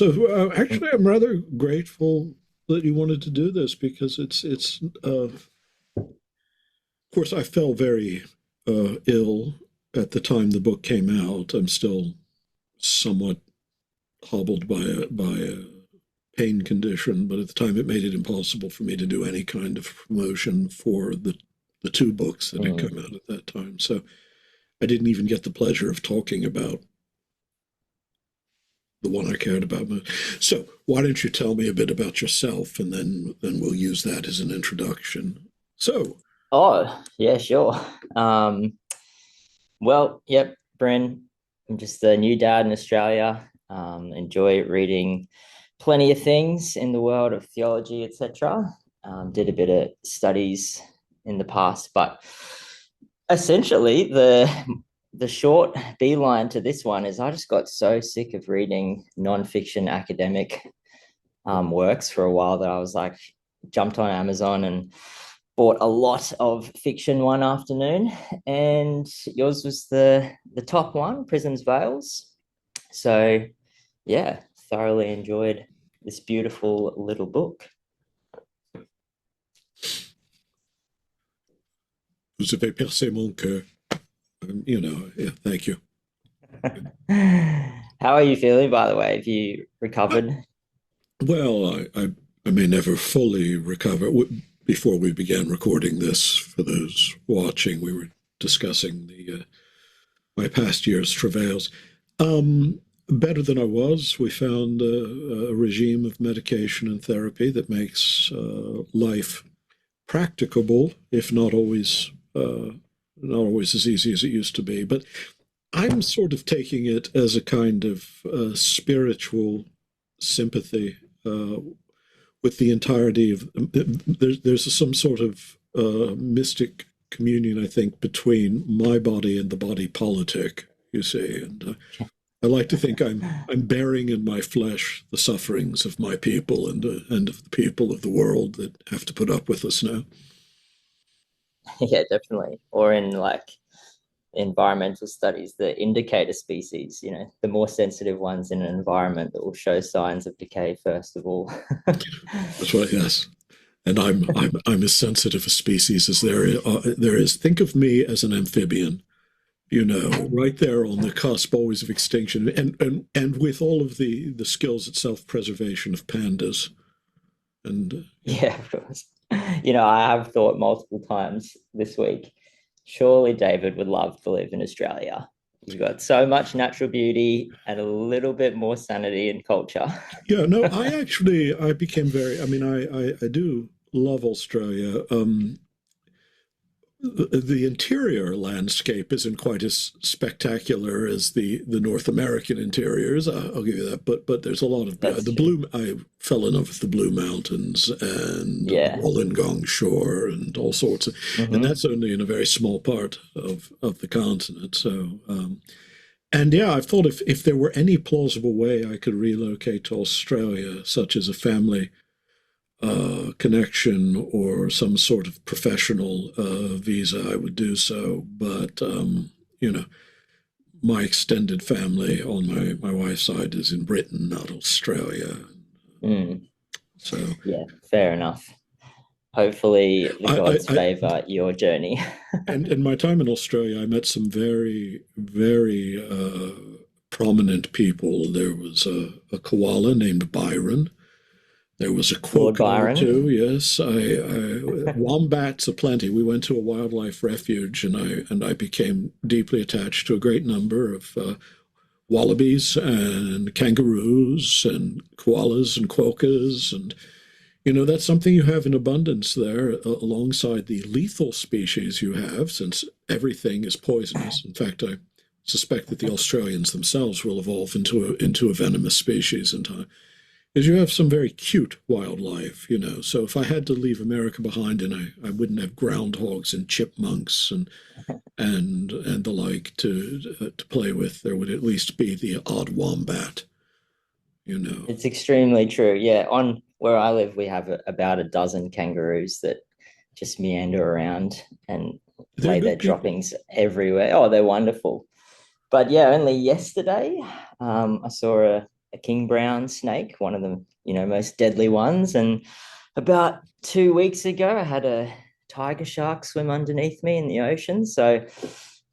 Actually, I'm rather grateful that you wanted to do this because of course, I fell very ill at the time the book came out. I'm still somewhat hobbled by a pain condition, but at the time it made it impossible for me to do any kind of promotion for the two books that had Mm. come out at that time. So I didn't even get the pleasure of talking about the one I cared about most. So why don't you tell me a bit about yourself, and then we'll use that as an introduction. So, Oh, yeah, sure. Um, yep, Bryn, I'm just a new dad in Australia. Enjoy reading plenty of things in the world of theology, etc. Did a bit of studies in the past, but essentially the short beeline to this one is I just got so sick of reading nonfiction academic works for a while that I was like, jumped on Amazon and bought a lot of fiction one afternoon, and yours was the top one, Prisms Veils. So yeah, thoroughly enjoyed this beautiful little book. vous avez percé mon cœur. Yeah, thank you. How are you feeling, by the way? Have you Uh, recovered? I may never fully recover. Before we began recording this, for those watching, we were discussing the my past year's travails. Better than I was. We found a regime of medication and therapy that makes life practicable, if not always as easy as it used to be. But I'm sort of taking it as a kind of spiritual sympathy with the entirety of. There's some sort of mystic communion, I think, between my body and the body politic. You see, and I like to think I'm bearing in my flesh the sufferings of my people and of the people of the world that have to put up with us now. Yeah, definitely. Or in like environmental studies, the indicator species, the more sensitive ones in an environment that will show signs of decay, first of all. That's right. Yes. And I'm as sensitive a species as there is. Think of me as an amphibian, right there on the cusp always of extinction, and with all of the skills at self-preservation of pandas. And Yeah, of course. I have thought multiple times this week, surely David would love to live in Australia. You've got so much natural beauty and a little bit more sanity and culture. yeah, no, I became very. I mean, I do love Australia. The interior landscape isn't quite as spectacular as the North American interiors. I'll give you that. But there's a lot of That's the true. blue. I fell in love with the Blue Mountains and the Yeah. Wollongong Shore and all sorts of, and Hmm. that's only in a very small part of the continent. So, and yeah, I've thought if there were any plausible way I could relocate to Australia, such as a family connection or some sort of professional visa, I would do so. But you know, my extended family on my wife's side is in Britain, not Australia. Mm. So Yeah, fair enough. Hopefully the gods I favor your journey. and in my time in Australia, I met some very prominent people. There was a koala named Byron. There was a Lord quokka or Byron. two, yes. Wombats aplenty. We went to a wildlife refuge, and I became deeply attached to a great number of wallabies and kangaroos and koalas and quokkas, and that's something you have in abundance there, alongside the lethal species you have, since everything is poisonous. In fact, I suspect that the Australians themselves will evolve into a venomous species in time, is you have some very cute wildlife. So if I had to leave America behind, and I wouldn't have groundhogs and chipmunks and the like to play with, there would at least be the odd wombat. It's extremely true. Yeah, on where I live, we have about a dozen kangaroos that just meander around and They're lay their good people. droppings everywhere. Oh, they're wonderful. But yeah, only yesterday, I saw a king brown snake, one of the most deadly ones. And about 2 weeks ago, I had a tiger shark swim underneath me in the ocean. So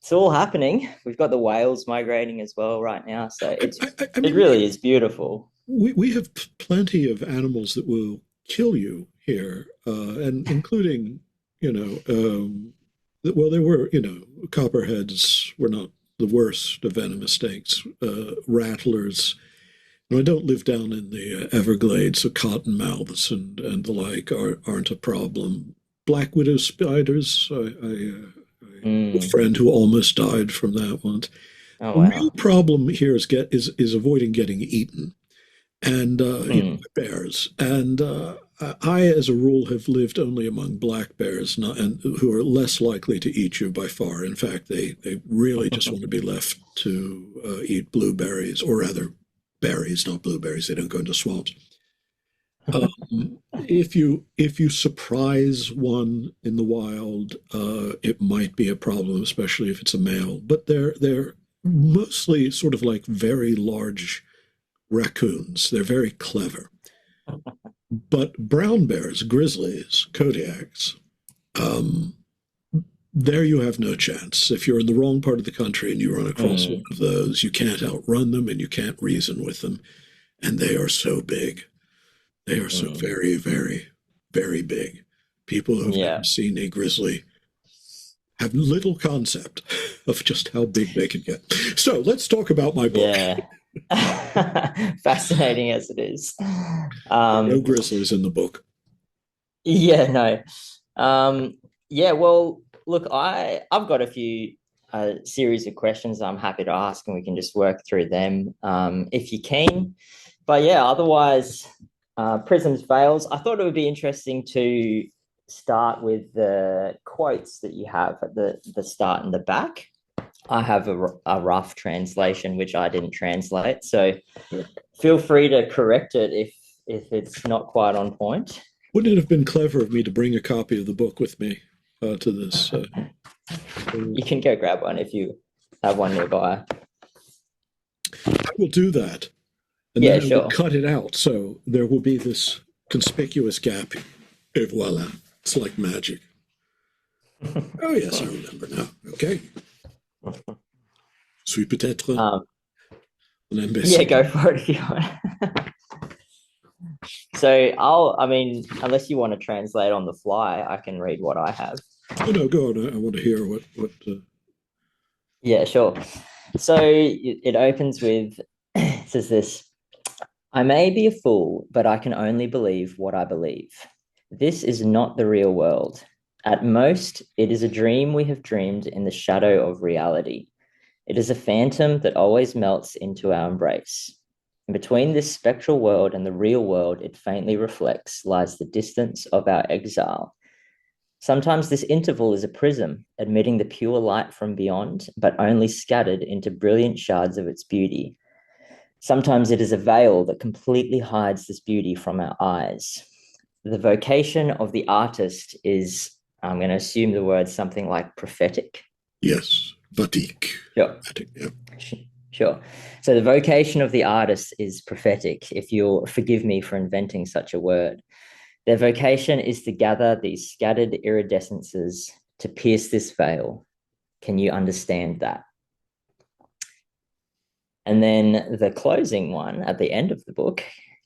it's all happening. We've got the whales migrating as well right now. So I it mean, really is beautiful. we have plenty of animals that will kill you here, and including, well, there were, copperheads were not the worst of venomous snakes. Rattlers. I don't live down in the Everglades, so cottonmouths and the like aren't a problem. Black widow spiders, I a friend who almost died from that one. Oh, The real wow. problem here is avoiding getting eaten, and bears. And I, as a rule, have lived only among black bears, and who are less likely to eat you by far. In fact, they really just want to be left to eat blueberries, or rather, berries, not blueberries. They don't go into swamps. If you surprise one in the wild, it might be a problem, especially if it's a male. But they're mostly sort of like very large raccoons. They're very clever. But brown bears, grizzlies, Kodiaks, there you have no chance. If you're in the wrong part of the country and you run across one of those, you can't outrun them and you can't reason with them. And they are so big. They are so very, very, very big. People who have never seen a grizzly have little concept of just how big they can get. So let's talk about my book. Yeah. Fascinating as it is. No grizzlies in the book. Yeah, no. Yeah, well, look, I've got a few series of questions I'm happy to ask, and we can just work through them if you can. But yeah, otherwise, Prisms fails. I thought it would be interesting to start with the quotes that you have at the start and the back. I have a rough translation, which I didn't translate. So feel free to correct it if it's not quite on point. Wouldn't it have been clever of me to bring a copy of the book with me to this? You can go grab one if you have one nearby. I will do that. And Yeah, then I will cut it out. So there will be this conspicuous gap. Et voila. It's like magic. Oh, yes, I remember now. Okay. Suis peut-être un imbécile. Yeah, go for it if you want. So unless you want to translate on the fly, I can read what I have. Oh, no, go on. I want to hear what. Yeah, sure. So it opens with, it says this: I may be a fool, but I can only believe what I believe. This is not the real world. At most, it is a dream we have dreamed in the shadow of reality. It is a phantom that always melts into our embrace. And between this spectral world and the real world it faintly reflects lies the distance of our exile. Sometimes this interval is a prism, admitting the pure light from beyond, but only scattered into brilliant shards of its beauty. Sometimes it is a veil that completely hides this beauty from our eyes. The vocation of the artist is, I'm going to assume the word something like prophetic. Yes, vatik. Sure. Yeah. Sure. So the vocation of the artist is prophetic, if you'll forgive me for inventing such a word. Their vocation is to gather these scattered iridescences to pierce this veil. Can you understand that? And then the closing one at the end of the book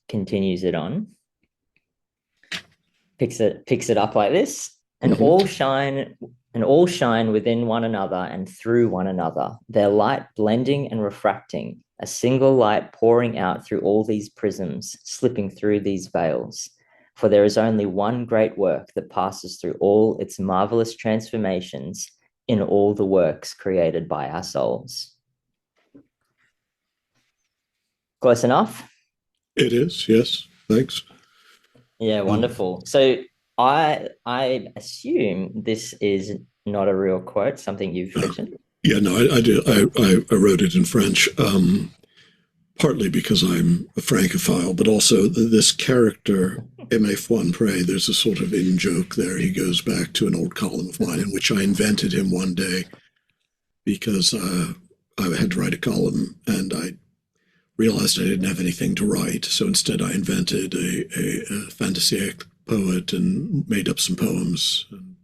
continues it on. Picks it up like this. And all shine within one another and through one another, their light blending and refracting, a single light pouring out through all these prisms, slipping through these veils. For there is only one great work that passes through all its marvelous transformations in all the works created by our souls. Close enough? It is, yes. Thanks. Yeah, wonderful. So I assume this is not a real quote, something you've written. Yeah, no, I did. I wrote it in French, partly because I'm a Francophile, but also this character, Aimé Foinpré, there's a sort of in-joke there. He goes back to an old column of mine in which I invented him one day because I had to write a column, and I realized I didn't have anything to write. So instead I invented a fantasiac poet and made up some poems and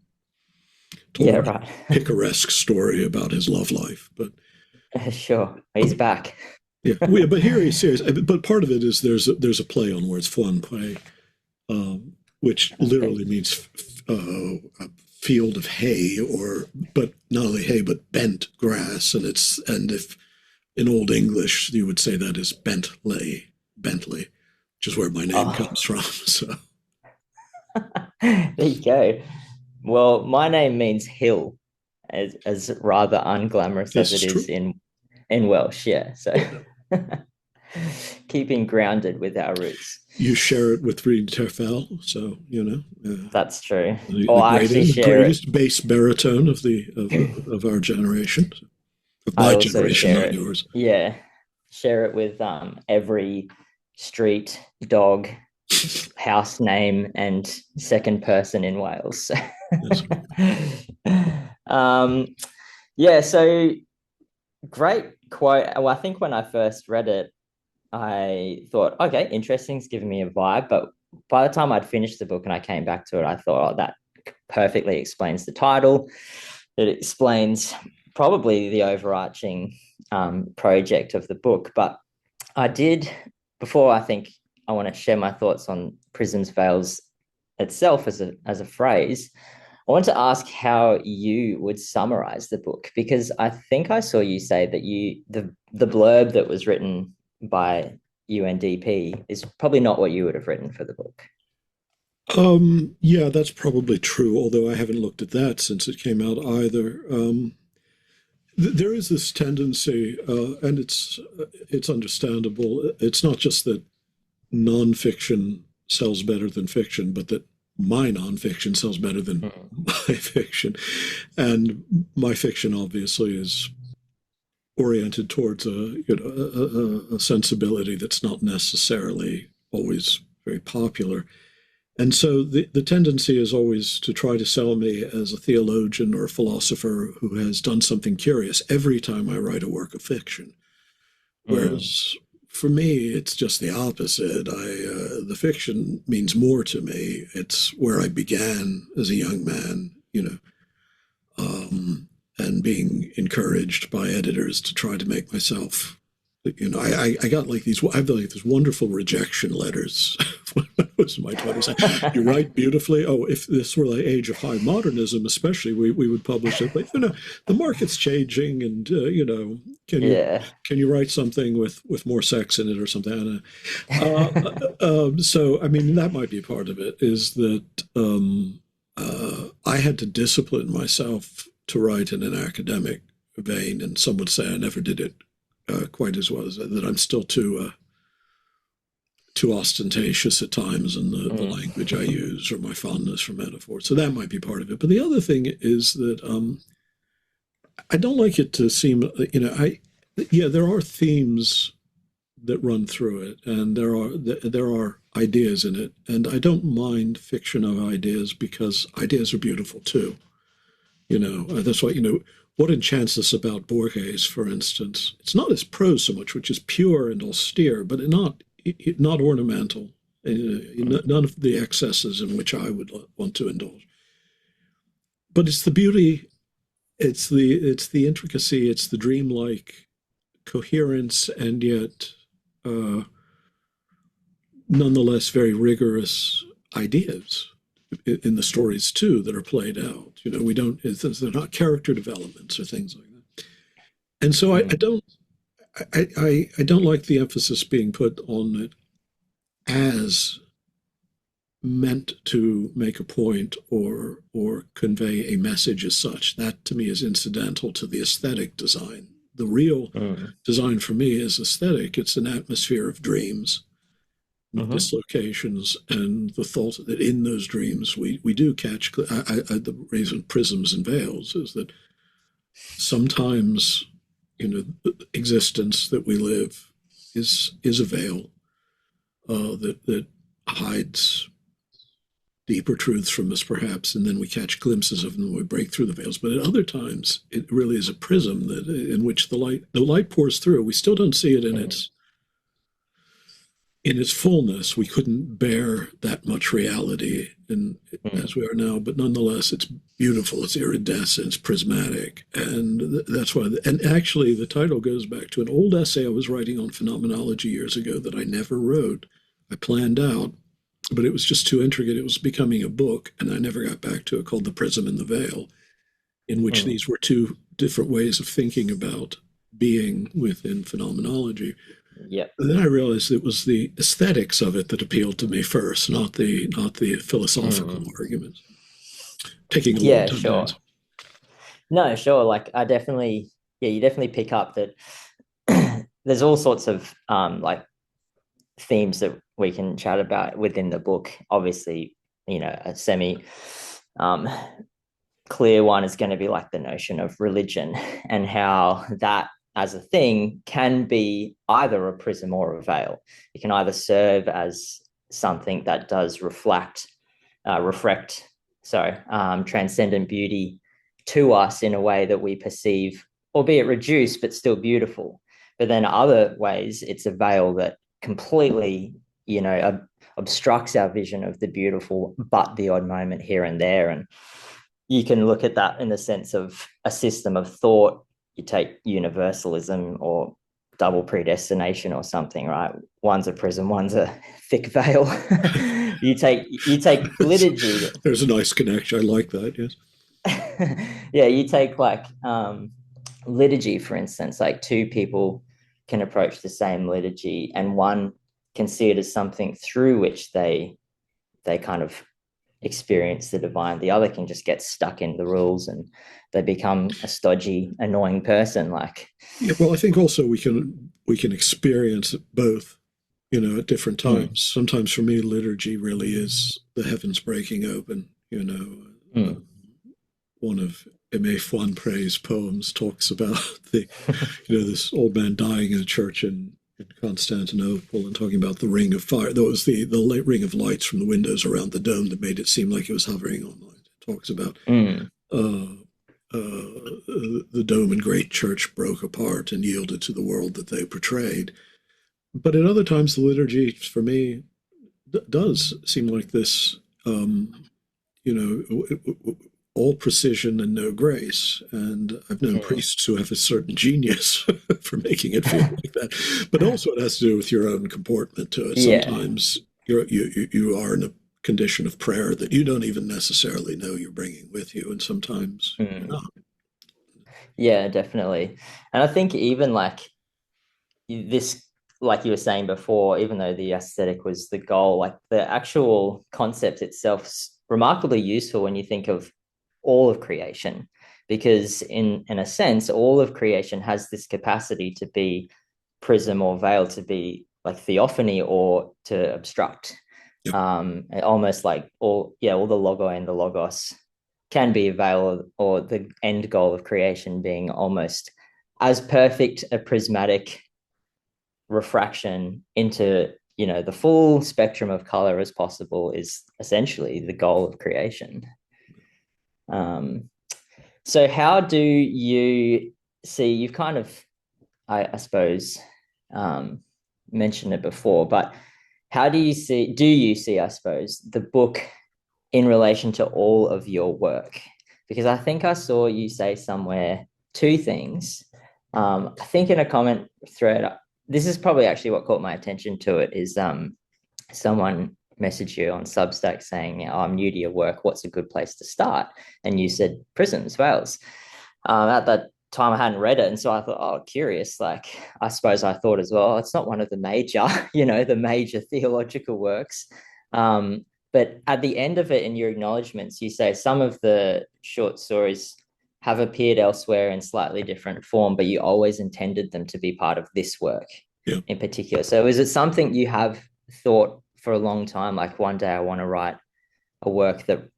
told Yeah, a right. picaresque story about his love life. But Sure. He's back. yeah, but here he's serious. But part of it is there's a play on words, flan play, which Okay. literally means a field of hay, or but not only hay but bent grass, and if in Old English you would say that is Bentley, which is where my name Oh, comes from. So there you go. Well, my name means hill, as rather unglamorous as this it is is true. in Welsh. Yeah. So Yeah. keeping grounded with our roots. You share it with Reed Terfel, so That's true. the Or I actually share it. greatest bass baritone of our generation, of I my also generation, share not it. yours. Yeah. Share it with every street, dog, house name, and second person in Wales. That's um, yeah, so great quote. Well, I think when I first read it, I thought, okay, interesting, it's giving me a vibe. But by the time I'd finished the book and I came back to it, I thought, oh, that perfectly explains the title. It explains probably the overarching project of the book. But I did, before I think I want to share my thoughts on Prisms Veils itself as a phrase, I want to ask how you would summarize the book, because I think I saw you say that the blurb that was written by UNDP is probably not what you would have written for the book. Yeah, that's probably true, although I haven't looked at that since it came out either. There is this tendency, and it's understandable. It's not just that nonfiction sells better than fiction, but that my nonfiction sells better than my fiction. And my fiction obviously is oriented towards a sensibility that's not necessarily always very popular. And so the tendency is always to try to sell me as a theologian or a philosopher who has done something curious every time I write a work of fiction. Mm. Whereas for me, it's just the opposite. The fiction means more to me. It's where I began as a young man, and being encouraged by editors to try to make myself. I got like these. I have like these wonderful rejection letters when I was in my 20s. You write beautifully. Oh, if this were the age of high modernism, especially, we would publish it. But the market's changing, and can you Yeah. can you write something with more sex in it or something? So I mean, that might be part of it. Is that I had to discipline myself to write in an academic vein, and some would say I never did it quite as well as that. I'm still too ostentatious at times in the Mm. language I use or my fondness for metaphor. So that might be part of it. But the other thing is that I don't like it to seem, there are themes that run through it, and there are ideas in it, and I don't mind fiction of ideas because ideas are beautiful too. That's why what enchants us about Borges, for instance. It's not his prose so much, which is pure and austere, but not ornamental. None of the excesses in which I would want to indulge. But it's the beauty, it's the intricacy, it's the dreamlike coherence, and yet nonetheless very rigorous ideas in the stories too that are played out. We don't. They're not character developments or things like that. And so I Mm. don't. I don't like the emphasis being put on it as meant to make a point or convey a message as such. That to me is incidental to the aesthetic design. The real Mm. design for me is aesthetic. It's an atmosphere of dreams, Mhm. dislocations, and the thought that in those dreams we do catch. The reason prisms and veils is that sometimes existence that we live is a veil that hides deeper truths from us, perhaps, and then we catch glimpses of them and we break through the veils. But at other times, it really is a prism that in which the light pours through. We still don't see it in Mm. its in its fullness, we couldn't bear that much reality in, Mm. as we are now, but nonetheless, it's beautiful, it's iridescent, it's prismatic. And that's why, and actually, the title goes back to an old essay I was writing on phenomenology years ago that I never wrote. I planned out, but it was just too intricate. It was becoming a book, and I never got back to it, called The Prism and the Veil, in which Mm. these were two different ways of thinking about being within phenomenology. Yep. And then I realized it was the aesthetics of it that appealed to me first, not the philosophical Mm. arguments. Taking a long Yeah, time to answer. sure. No, sure. Like I definitely, yeah, you definitely pick up that there's all sorts of like themes that we can chat about within the book. Obviously, a semi um clear one is going to be like the notion of religion and how that as a thing can be either a prism or a veil. It can either serve as something that does reflect, transcendent beauty to us in a way that we perceive, albeit reduced, but still beautiful. But then other ways, it's a veil that completely, obstructs our vision of the beautiful, but the odd moment here and there. And you can look at that in the sense of a system of thought. You take universalism or double predestination or something, right? One's a prism, one's a thick veil. you take liturgy. There's a nice connection. I like that. Yes. Yeah, you take like liturgy, for instance, like two people can approach the same liturgy and one can see it as something through which they kind of experience the divine. The other can just get stuck in the rules and they become a stodgy, annoying person. Like, Yeah. Well, I think also we can experience both, at different mm, times. Sometimes for me, liturgy really is the heavens breaking open. mm, One of Aimé Foinpray's poems talks about this old man dying in a church in Constantinople and talking about the ring of fire. That was the ring of lights from the windows around the dome that made it seem like it was hovering on light. It talks about mm, uh, the dome and great church broke apart and yielded to the world that they portrayed. But at other times, the liturgy, for me, does seem like this, you know, all precision and no grace. And I've known mm. priests who have a certain genius for making it feel like that. But also, it has to do with your own comportment to it. Yeah. Sometimes you are in a condition of prayer that you don't even necessarily know you're bringing with you, and sometimes you're Mm. not. Yeah, definitely. And I think even like this, like you were saying before, even though the aesthetic was the goal, like the actual concept itself is remarkably useful when you think of all of creation, because in a sense, all of creation has this capacity to be prism or veil, to be like theophany or to obstruct. Yep. Almost like all the logo and the logos can be a veil, or the end goal of creation being almost as perfect a prismatic refraction into the full spectrum of color as possible is essentially the goal of creation. Um, so how do you see, you've kind of I suppose um, mentioned it before, but how do you see, I suppose, the book in relation to all of your work? Because I think I saw you say somewhere two things. I think in a comment thread, this is probably actually what caught my attention to it, is someone messaged you on Substack saying, oh, I'm new to your work. What's a good place to start? And you said Prisms, Wales. At that time, I hadn't read it. And so I thought, oh, curious. Like, I suppose I thought as well, it's not one of the major, the major theological works. But at the end of it, in your acknowledgements, you say some of the short stories have appeared elsewhere in slightly different form, but you always intended them to be part of this work Yeah. in particular. So is it something you have thought for a long time, like one day I want to write a work that,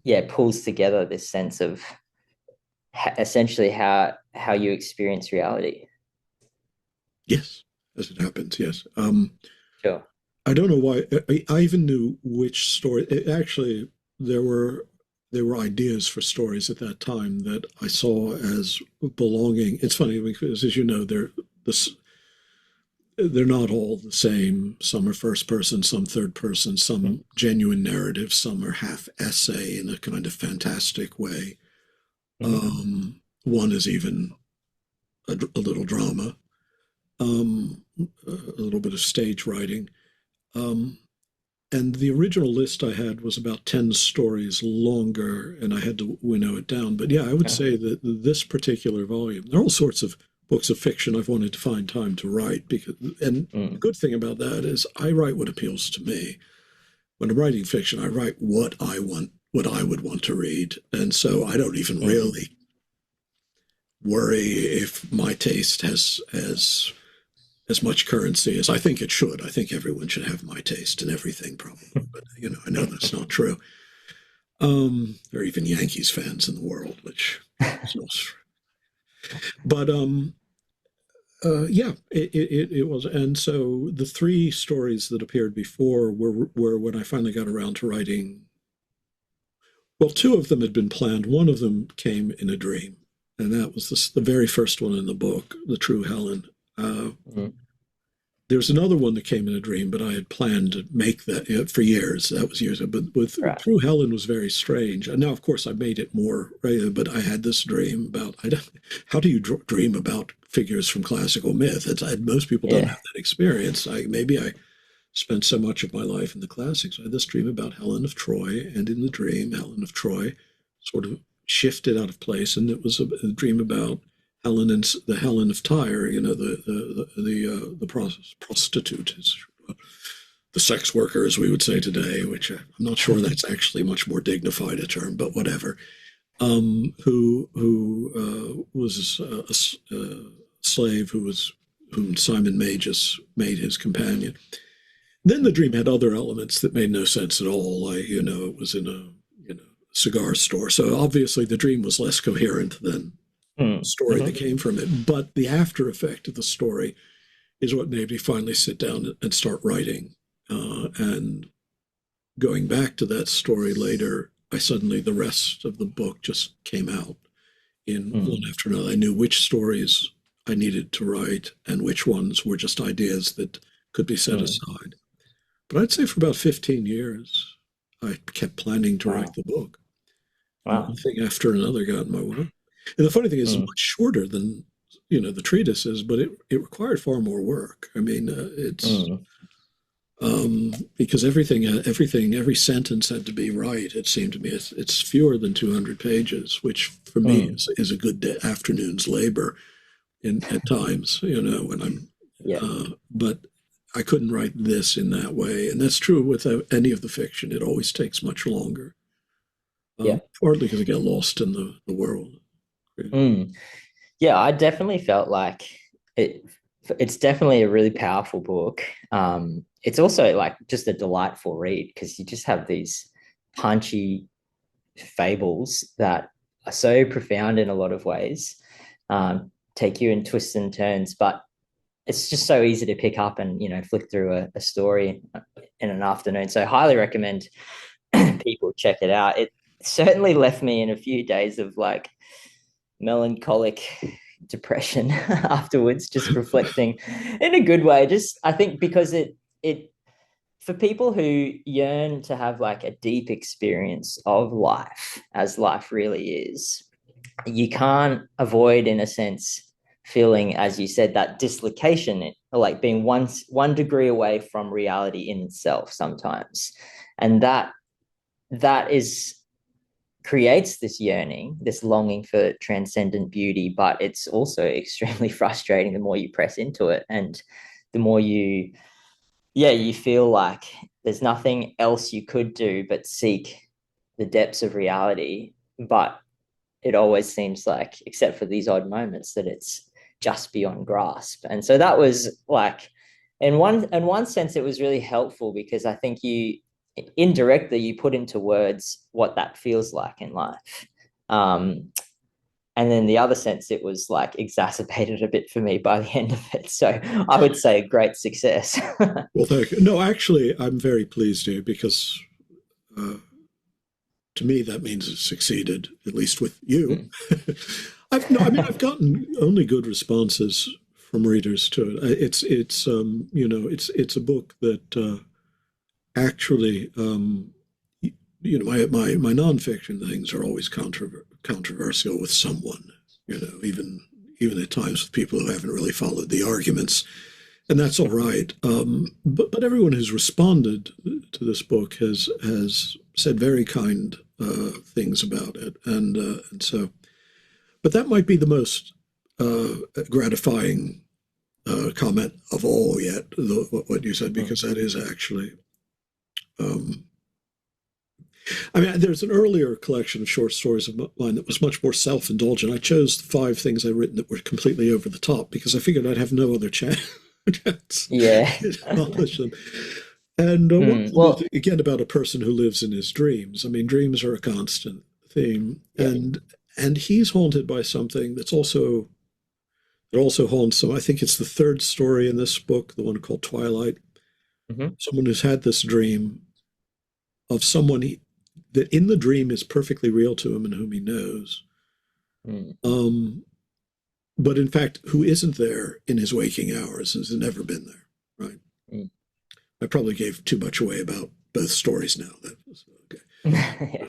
yeah, pulls together this sense of essentially how you experience reality? Yes, as it happens. Yes. Sure. I don't know why. I even knew which story. Actually, there were ideas for stories at that time that I saw as belonging. It's funny because, as you know, this they're not all the same. Some are first person, some third person, some genuine narrative, some are half essay in a kind of fantastic way. One is even a little drama, a little bit of stage writing. And the original list I had was about 10 stories longer, and I had to winnow it down. But yeah, I would say that this particular volume, there are all sorts of books of fiction I've wanted to find time to write. And the good thing about that is I write what appeals to me. When I'm writing fiction, I write what I want, what I would want to read. And so I don't even really worry if my taste has as much currency as I think it should. I think everyone should have my taste in everything, probably. But, I know that's not true. There are even Yankees fans in the world, which is not true. But yeah, it was. And so the three stories that appeared before were when I finally got around to writing. Well, two of them had been planned. One of them came in a dream. And that was the very first one in the book, The True Helen. There's another one that came in a dream, but I had planned to make that for years. That was years ago. But with True Helen was very strange. And now, of course, I made it more regular, but I had this dream about, how do you dream about figures from classical myth? Most people don't have that experience. Maybe I spent so much of my life in the classics. I had this dream about Helen of Troy, and in the dream, Helen of Troy sort of shifted out of place, and it was a dream about Helen and the Helen of Tyre, the prostitute, the sex worker, as we would say today, which I'm not sure that's actually much more dignified a term, but whatever. Who was a slave whom Simon Magus made his companion. Then the dream had other elements that made no sense at all. Like, it was in a cigar store, so obviously the dream was less coherent than story that came from it. But the after effect of the story is what made me finally sit down and start writing. And going back to that story later, the rest of the book just came out in one after another. I knew which stories I needed to write and which ones were just ideas that could be set aside. But I'd say for about 15 years, I kept planning to write the book. One thing after another got in my way. And the funny thing is, it's much shorter than the treatises, but it required far more work. I mean, it's because every sentence had to be right. It seemed to me it's fewer than 200 pages, which for me is a good afternoon's labor at times. When I'm, but I couldn't write this in that way, and that's true with any of the fiction. It always takes much longer. Partly because I get lost in the world. Yeah, I definitely felt like it's definitely a really powerful book. It's also like just a delightful read because you just have these punchy fables that are so profound in a lot of ways, take you in twists and turns, but it's just so easy to pick up and flick through a story in an afternoon. So highly recommend people check it out. It certainly left me in a few days of like melancholic depression afterwards, just reflecting in a good way. Just I think because it for people who yearn to have like a deep experience of life as life really is, you can't avoid in a sense feeling, as you said, that dislocation, like being one degree away from reality in itself sometimes. And that is creates this yearning, this longing for transcendent beauty, but it's also extremely frustrating the more you press into it and the more you feel like there's nothing else you could do but seek the depths of reality. But it always seems like, except for these odd moments, that it's just beyond grasp. And so that was like, in one sense, it was really helpful because I think indirectly you put into words what that feels like in life. And then the other sense, it was like exacerbated a bit for me by the end of it. So I would say a great success. Well, thank you. No, actually, I'm very pleased to because to me that means it succeeded, at least with you. I've gotten only good responses from readers to it. It's a book that actually, my nonfiction things are always controversial with someone, even at times with people who haven't really followed the arguments, and that's all right. But everyone who's responded to this book has said very kind things about it, and so. But that might be the most gratifying comment of all yet, what you said, because that is actually. There's an earlier collection of short stories of mine that was much more self-indulgent. I chose the 5 things I'd written that were completely over the top because I figured I'd have no other chance. Yeah. Accomplish them. And again, about a person who lives in his dreams. I mean, dreams are a constant theme, and he's haunted by something that also haunts him. I think it's the 3rd story in this book, the one called Twilight. Someone who's had this dream of someone that in the dream is perfectly real to him and whom he knows, but in fact, who isn't there in his waking hours, has never been there, right? I probably gave too much away about both stories now. That was okay.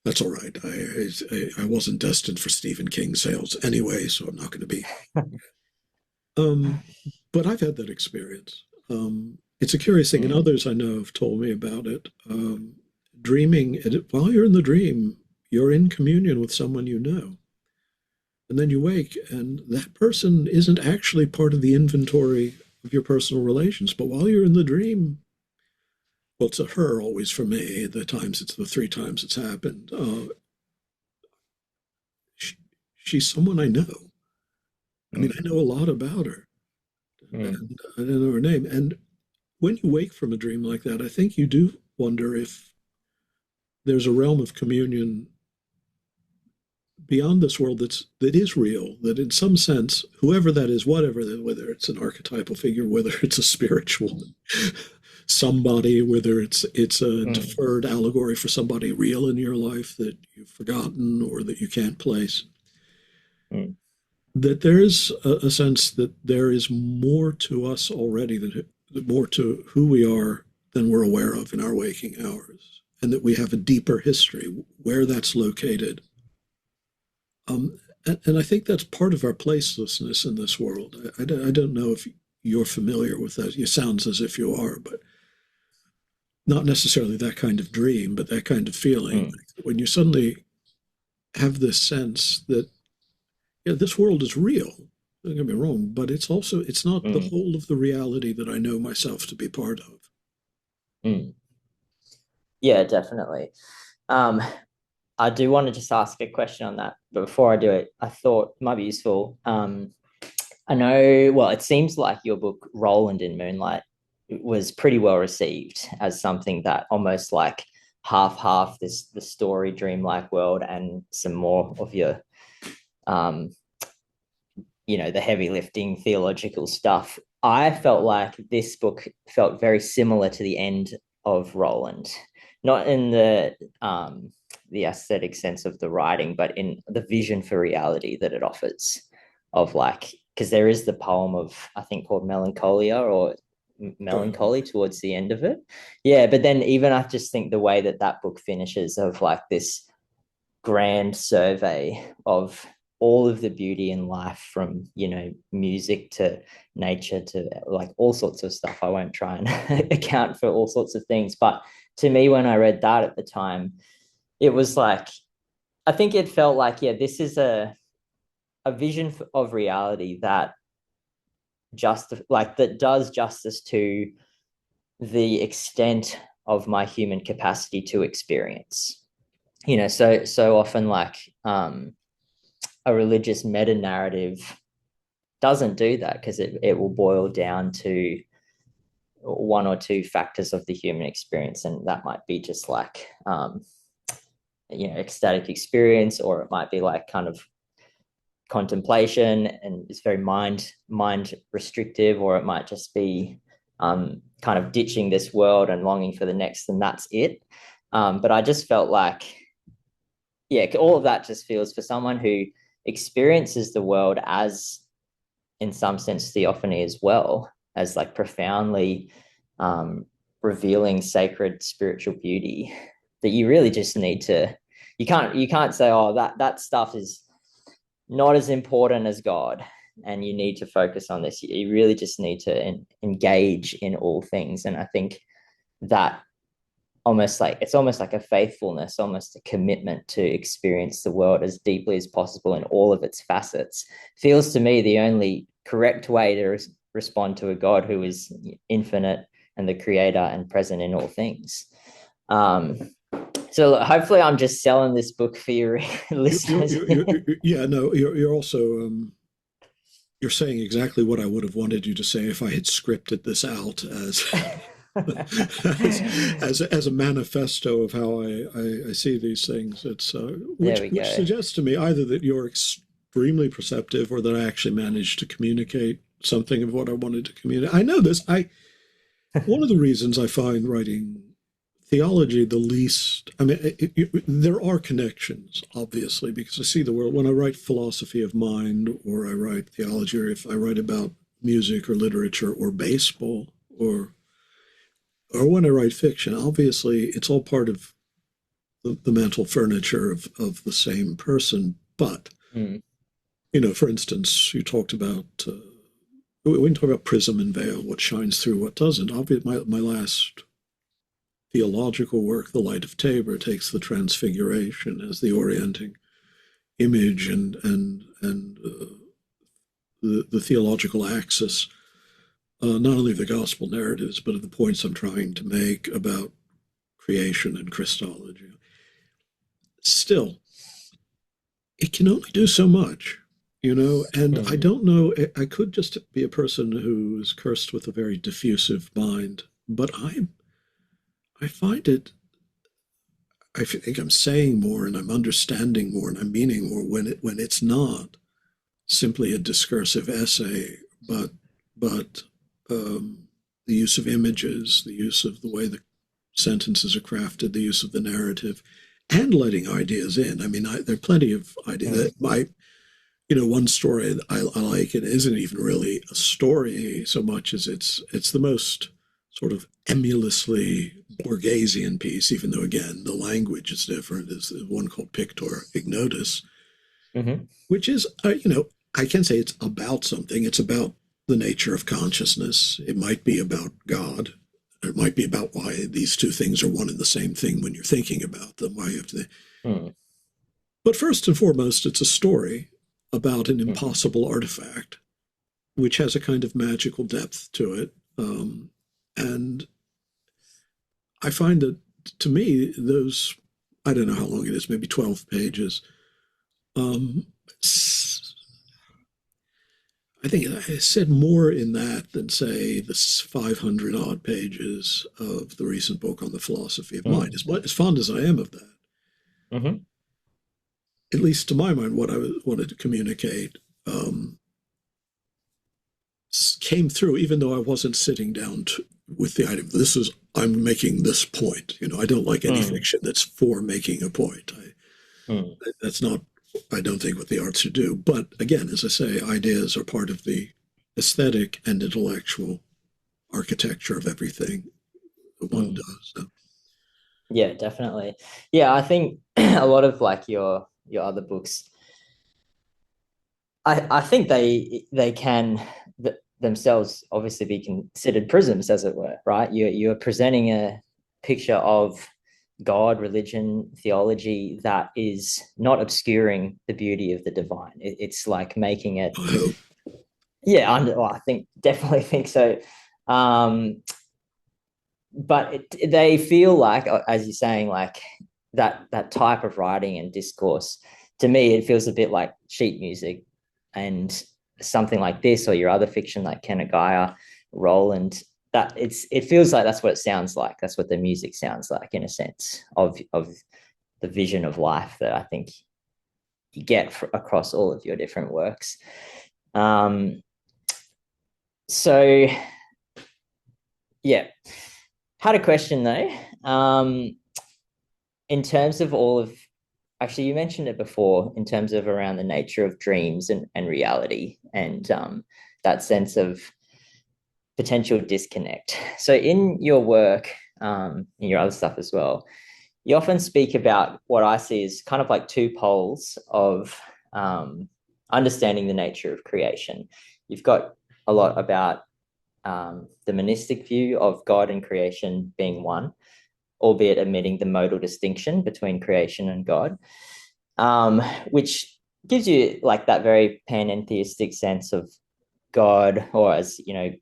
That's all right. I wasn't destined for Stephen King sales anyway, so I'm not going to be. But I've had that experience. It's a curious thing, and others I know have told me about it. Dreaming, while you're in the dream, you're in communion with someone you know. And then you wake, and that person isn't actually part of the inventory of your personal relations. But while you're in the dream, well, it's a her always for me, the 3 times it's happened. She's someone I know. I mean, I know a lot about her. And I don't know her name. And when you wake from a dream like that, I think you do wonder if there's a realm of communion beyond this world that is real, that in some sense, whoever that is, whatever, whether it's an archetypal figure, whether it's a spiritual somebody, whether it's a deferred allegory for somebody real in your life that you've forgotten or that you can't place, that there is a sense that there is more to us already, more to who we are than we're aware of in our waking hours, and that we have a deeper history where that's located. And I think that's part of our placelessness in this world. I don't know if you're familiar with that. It sounds as if you are, but not necessarily that kind of dream, but that kind of feeling. When you suddenly have this sense that, this world is real, don't get me wrong, but it's not the whole of the reality that I know myself to be part of. Yeah, definitely. I do want to just ask a question on that, but before I do it, I thought it might be useful. I know, well, it seems like your book, Roland in Moonlight, was pretty well received as something that almost like half the story dreamlike world and some more of your, the heavy lifting theological stuff. I felt like this book felt very similar to the end of Roland, not in the aesthetic sense of the writing, but in the vision for reality that it offers, of like, because there is the poem of, I think, called Melancholia or Melancholy towards the end of it. Yeah, but then even I just think the way that book finishes, of like this grand survey of all of the beauty in life, from music to nature to like all sorts of stuff. I won't try and account for all sorts of things, but to me, when I read that at the time, it was like, I think it felt like, this is a vision of reality that that does justice to the extent of my human capacity to experience. So often, like, a religious meta narrative doesn't do that, because it will boil down to one or two factors of the human experience, and that might be just like ecstatic experience, or it might be like kind of contemplation and it's very mind restrictive, or it might just be kind of ditching this world and longing for the next, and that's it. But I just felt like, all of that just feels, for someone who experiences the world as in some sense, theophany as well, as like profoundly revealing sacred spiritual beauty that you really just need to, you can't say, oh, that stuff is not as important as God, and you need to focus on this. You really just need to engage in all things. And I think that it's almost like a faithfulness, almost a commitment to experience the world as deeply as possible in all of its facets, feels to me the only correct way to respond to a God who is infinite and the creator and present in all things. So hopefully I'm just selling this book for your listeners. You're also you're saying exactly what I would have wanted you to say if I had scripted this out as as a manifesto of how I see these things. It's which suggests to me either that you're extremely perceptive or that I actually managed to communicate something of what I wanted to communicate. I know this. One of the reasons I find writing theology the least, I mean, there are connections, obviously, because I see the world. When I write philosophy of mind, or I write theology, or if I write about music or literature or baseball, or when I write fiction, obviously it's all part of the mental furniture of the same person. But, for instance, you talked about, we can talk about prism and veil, what shines through, what doesn't. Obviously, my last theological work, The Light of Tabor, takes the transfiguration as the orienting image and the theological axis, not only of the gospel narratives, but of the points I'm trying to make about creation and Christology. Still, it can only do so much, and I don't know, I could just be a person who is cursed with a very diffusive mind, but I find it, I think I'm saying more and I'm understanding more and I'm meaning more when it's not simply a discursive essay, but the use of images, the use of the way the sentences are crafted, the use of the narrative, and letting ideas in. I mean, there are plenty of ideas. One story I like, it isn't even really a story so much as it's the most sort of emulously Borgesian piece, even though, again, the language is different, is one called Pictor Ignotus, which is, I can say it's about something. It's about the nature of consciousness. It might be about God. It might be about why these two things are one and the same thing when you're thinking about them, why you have to. But first and foremost, it's a story about an impossible artifact, which has a kind of magical depth to it. And I find that, to me, those, I don't know how long it is, maybe 12 pages. I think I said more in that than, say, the 500 odd pages of the recent book on the philosophy of mind. As fond as I am of that, at least to my mind, what I wanted to communicate came through, even though I wasn't sitting down with the idea, I'm making this point. I don't like any fiction that's for making a point. That's not, I don't think, what the arts should do. But again, as I say, ideas are part of the aesthetic and intellectual architecture of everything that one does. So. Yeah, definitely. Yeah, I think a lot of like your other books, I think they can themselves obviously be considered prisms, as it were, right? You're presenting a picture of God, religion, theology that is not obscuring the beauty of the divine. It's like making it. Yeah, I definitely think so. But they feel like, as you're saying, like that type of writing and discourse, to me, it feels a bit like sheet music, and something like this, or your other fiction like Kenagaya, Roland, that it feels like that's what it sounds like. That's what the music sounds like, in a sense of the vision of life that I think you get across all of your different works. So yeah, had a question though. In terms of actually, you mentioned it before, in terms of around the nature of dreams and reality, and that sense of potential disconnect. So in your work, in your other stuff as well, you often speak about what I see as kind of like two poles of understanding the nature of creation. You've got a lot about the monistic view of God and creation being one, albeit omitting the modal distinction between creation and God, which gives you like that very panentheistic sense of God, or as you know,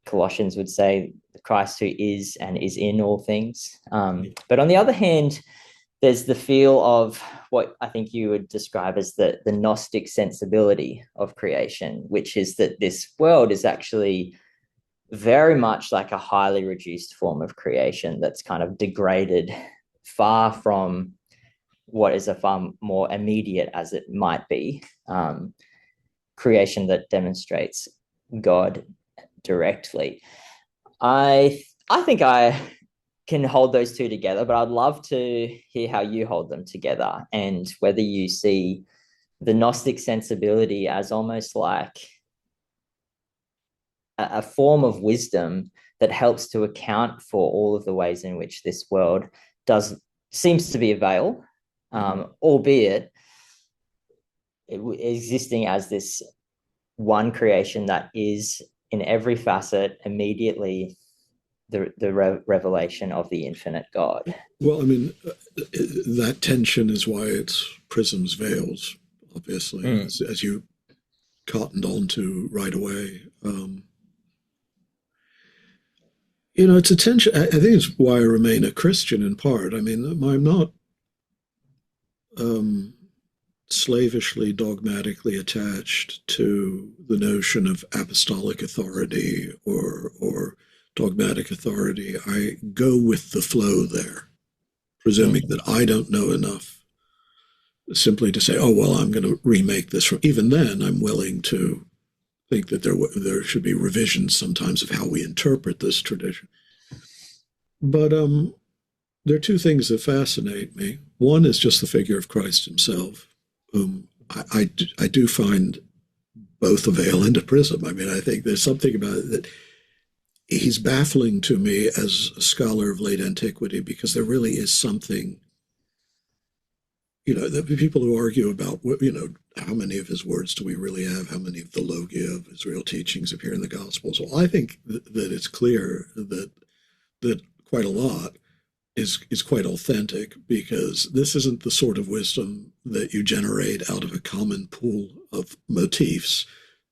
Colossians would say, Christ who is and is in all things. But on the other hand, there's the feel of what I think you would describe as the Gnostic sensibility of creation, which is that this world is actually very much like a highly reduced form of creation that's kind of degraded far from what is a far more immediate, as it might be, creation that demonstrates God directly. I think I can hold those two together, but I'd love to hear how you hold them together, and whether you see the Gnostic sensibility as almost like a form of wisdom that helps to account for all of the ways in which this world seems to be a veil, albeit existing as this one creation that is in every facet immediately the revelation of the infinite God. Well, I mean, that tension is why it's prisms, veils, obviously, as you cottoned on to right away. You know, it's a tension. I think it's why I remain a Christian in part. I mean, I'm not slavishly, dogmatically attached to the notion of apostolic authority or dogmatic authority. I go with the flow there, presuming that I don't know enough simply to say, oh, well, I'm going to remake this. Even then, I'm willing to think that there should be revisions sometimes of how we interpret this tradition. But there are two things that fascinate me. One is just the figure of Christ himself, whom I do find both a veil and a prism. I mean, I think there's something about it that he's baffling to me as a scholar of late antiquity, because there really is something, you know, the people who argue about, you know, how many of his words do we really have? How many of the logia of his real teachings appear in the Gospels? Well, I think that it's clear that quite a lot is quite authentic, because this isn't the sort of wisdom that you generate out of a common pool of motifs.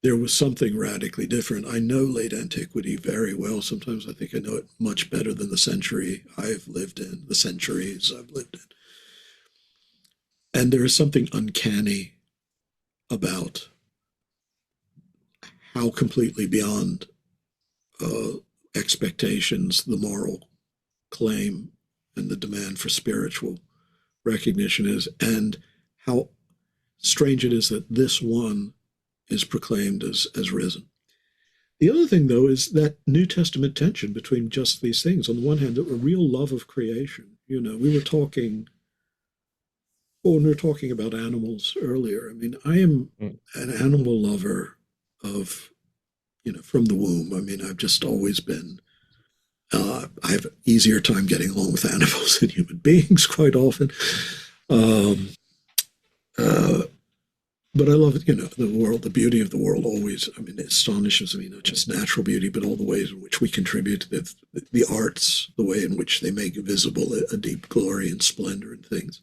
There was something radically different. I know late antiquity very well. Sometimes I think I know it much better than the century I've lived in, the centuries I've lived in. And there is something uncanny about how completely beyond expectations the moral claim and the demand for spiritual recognition is, and how strange it is that this one is proclaimed as risen. The other thing, though, is that New Testament tension between just these things. On the one hand, a real love of creation. You know, when we were talking about animals earlier, I mean, I am an animal lover of, you know, from the womb. I mean, I've just always been, I have an easier time getting along with animals than human beings quite often. But I love it, you know, the world, the beauty of the world always, I mean, it astonishes me, not just natural beauty, but all the ways in which we contribute to the arts, the way in which they make visible a deep glory and splendor in things.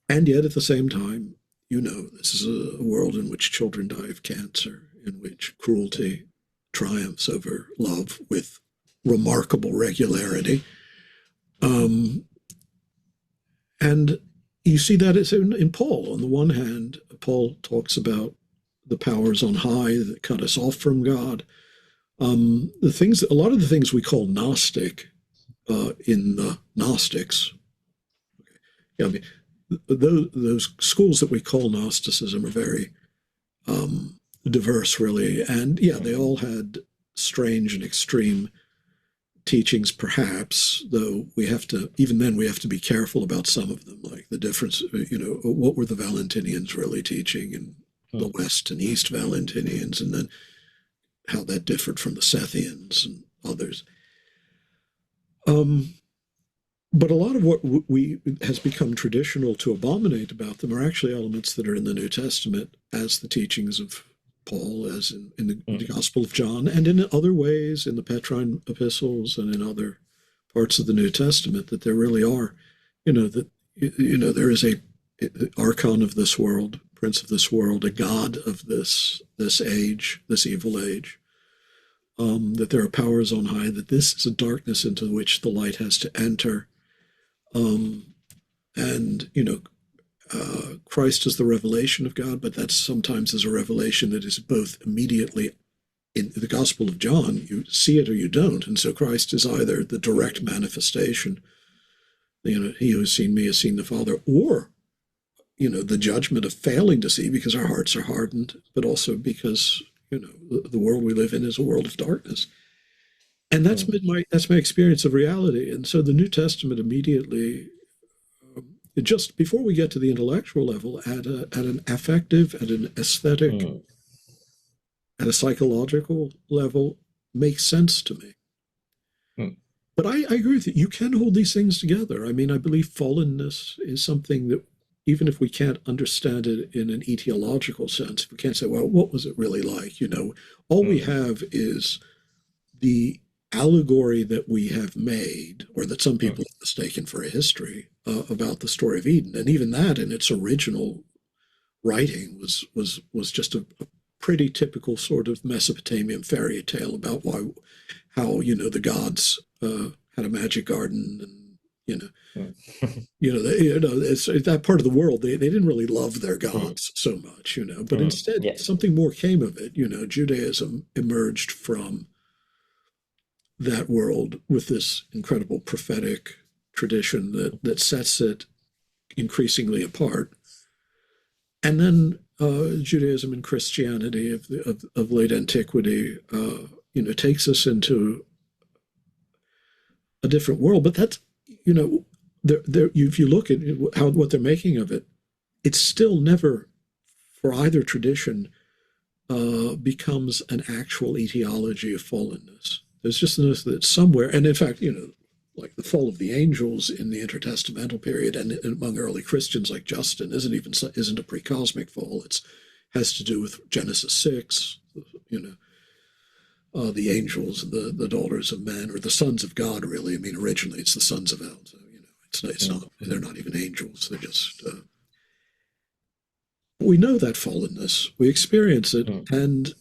And yet at the same time, you know, this is a world in which children die of cancer, in which cruelty triumphs over love with remarkable regularity. And you see that it's in Paul. On the one hand, Paul talks about the powers on high that cut us off from God. A lot of the things we call Gnostic in the Gnostics, yeah, I mean, those schools that we call Gnosticism are very diverse, really. And yeah, they all had strange and extreme teachings, perhaps, though even then we have to be careful about some of them, like the difference, you know, what were the Valentinians really teaching, and the West and East Valentinians, and then how that differed from the Sethians and others. But a lot of what we has become traditional to abominate about them are actually elements that are in the New Testament as the teachings of Paul, as in the Gospel of John, and in other ways in the Petrine epistles and in other parts of the New Testament, that there really are, there is a archon of this world, prince of this world, a god of this age, this evil age. That there are powers on high, that this is a darkness into which the light has to enter. Christ is the revelation of God, but that sometimes is a revelation that is both immediately in the Gospel of John, you see it or you don't. And so Christ is either the direct manifestation, he who has seen me has seen the Father, or, the judgment of failing to see because our hearts are hardened, but also because, the world we live in is a world of darkness. And that's my experience of reality. And so the New Testament immediately, just before we get to the intellectual level, at an affective, at an aesthetic, at a psychological level, makes sense to me. But I agree with you. You can hold these things together. I mean, I believe fallenness is something that, even if we can't understand it in an etiological sense, if we can't say, well, what was it really like? All we have is the allegory that we have made, or that some people have mistaken for a history, about the story of Eden. And even that, in its original writing, was just a pretty typical sort of Mesopotamian fairy tale about how the gods had a magic garden, and it's that part of the world. They didn't really love their gods so much, but instead something more came of it. Judaism emerged from that world with this incredible prophetic tradition that sets it increasingly apart. And then Judaism and Christianity of late antiquity, takes us into a different world. But that's, if you look at what they're making of it, it's still never, for either tradition, becomes an actual etiology of fallenness. There's just this that somewhere, and in fact, like the fall of the angels in the intertestamental period, and among early Christians like Justin, isn't a pre-cosmic fall. It has to do with Genesis 6, the angels, the daughters of men, or the sons of God. Really, I mean, originally it's the sons of El. So, it's not. They're not even angels. They're just. We know that fallenness. We experience it, and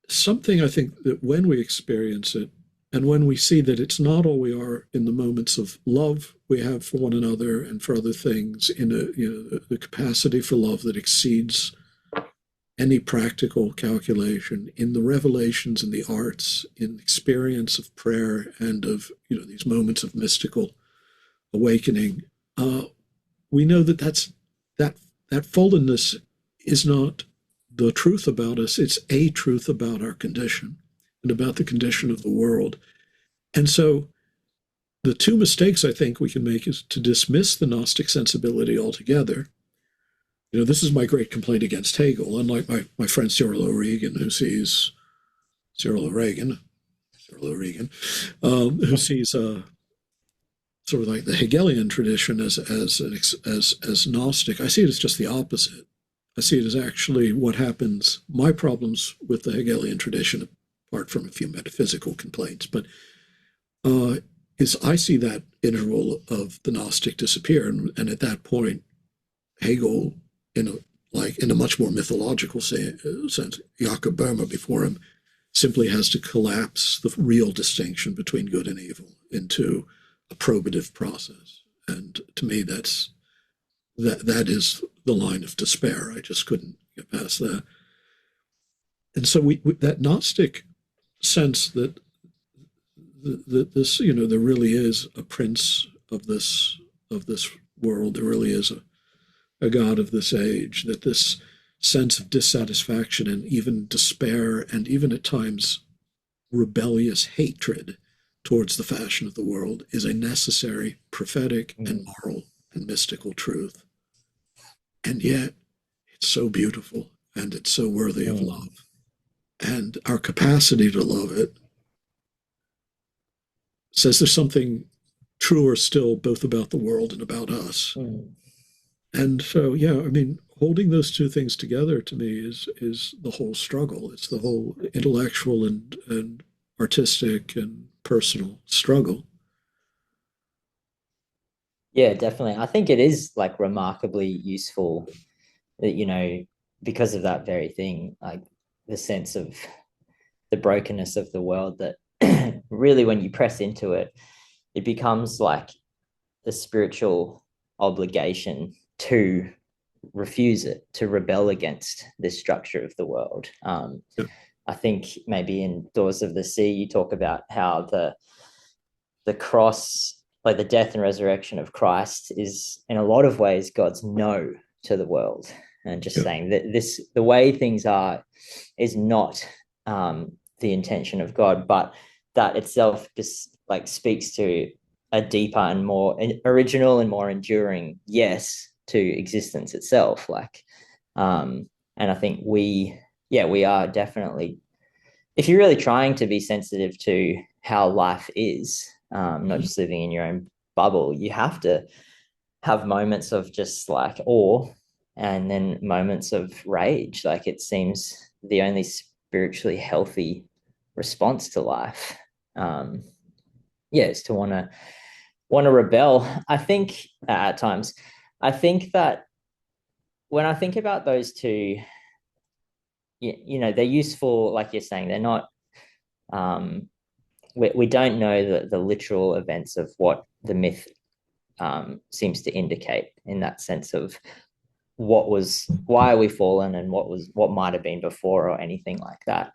something I think that when we experience it, and when we see that it's not all we are in the moments of love we have for one another and for other things, in the capacity for love that exceeds any practical calculation, in the revelations and the arts, in experience of prayer and of these moments of mystical awakening, we know that that fallenness is not the truth about us. It's a truth about our condition and about the condition of the world. And so the two mistakes I think we can make is to dismiss the Gnostic sensibility altogether. This is my great complaint against Hegel, unlike my friend Cyril O'Regan, who sees who sees sort of like the Hegelian tradition as Gnostic. I see it as just the opposite. I see it as actually what happens. My problems with the Hegelian tradition, apart from a few metaphysical complaints, but is I see that interval of the Gnostic disappear, and at that point, Hegel, in a much more mythological sense, Jakob Boehme before him, simply has to collapse the real distinction between good and evil into a probative process. And to me, that is the line of despair. I just couldn't get past that. And so that Gnostic sense that this, there really is a prince of this world, there really is a God of this age, that this sense of dissatisfaction and even despair and even at times rebellious hatred towards the fashion of the world is a necessary prophetic and moral and mystical truth. And yet it's so beautiful. and it's so worthy of love. And our capacity to love it says there's something truer still, both about the world and about us. And so, yeah, I mean, holding those two things together to me is the whole struggle. It's the whole intellectual and artistic and personal struggle. Yeah, definitely. I think it is like remarkably useful that, because of that very thing, like the sense of the brokenness of the world, that really when you press into it, it becomes like the spiritual obligation to refuse it, to rebel against this structure of the world. Yeah. I think maybe in Doors of the Sea, you talk about how the cross, like the death and resurrection of Christ, is in a lot of ways God's no to the world, and just saying that the way things are is not the intention of God, but that itself just like speaks to a deeper and more original and more enduring yes to existence itself. And I think we are definitely, if you're really trying to be sensitive to how life is, not just living in your own bubble, you have to have moments of just like awe and then moments of rage. Like it seems the only spiritually healthy response to life, is to want to rebel. I think at times, I think that when I think about those two, they're useful, like you're saying, they're not, we don't know the literal events of what the myth seems to indicate, in that sense of why are we fallen, and what might have been before, or anything like that.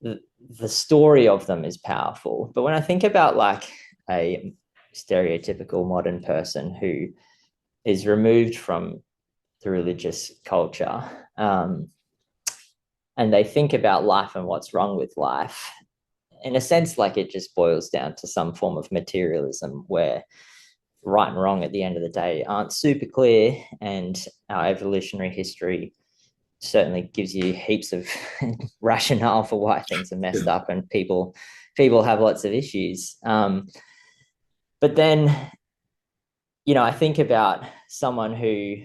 The story of them is powerful, but when I think about like a stereotypical modern person who is removed from the religious culture, and they think about life and what's wrong with life, in a sense, like it just boils down to some form of materialism where right and wrong at the end of the day aren't super clear, and our evolutionary history certainly gives you heaps of rationale for why things are messed up and people have lots of issues. But then, I think about someone who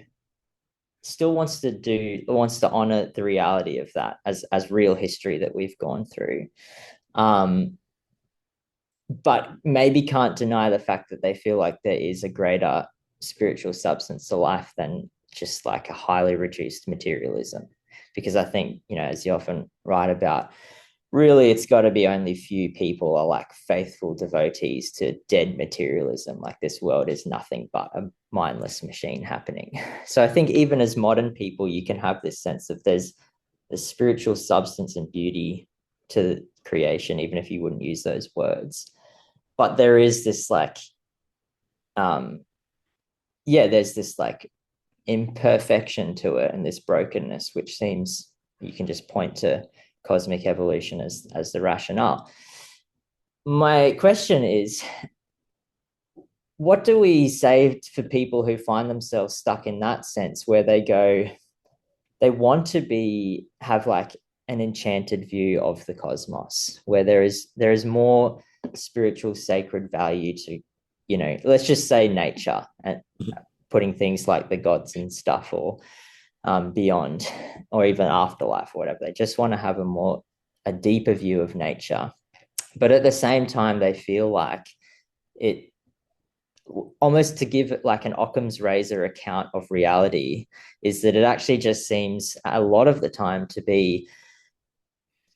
still wants to honor the reality of that as real history that we've gone through. But maybe can't deny the fact that they feel like there is a greater spiritual substance to life than just like a highly reduced materialism. Because I think, as you often write about, really it's got to be only few people are like faithful devotees to dead materialism. Like this world is nothing but a mindless machine happening. So I think even as modern people, you can have this sense of there's the spiritual substance and beauty to creation, even if you wouldn't use those words. But there is this like, there's this like imperfection to it, and this brokenness, which seems, you can just point to cosmic evolution as the rationale. My question is, what do we say for people who find themselves stuck in that sense, where they want to have like an enchanted view of the cosmos, where there is more spiritual sacred value to, let's just say nature, and putting things like the gods and stuff, or beyond, or even afterlife or whatever. They just want to have a deeper view of nature. But at the same time, they feel like it, almost to give like an Occam's razor account of reality, is that it actually just seems a lot of the time to be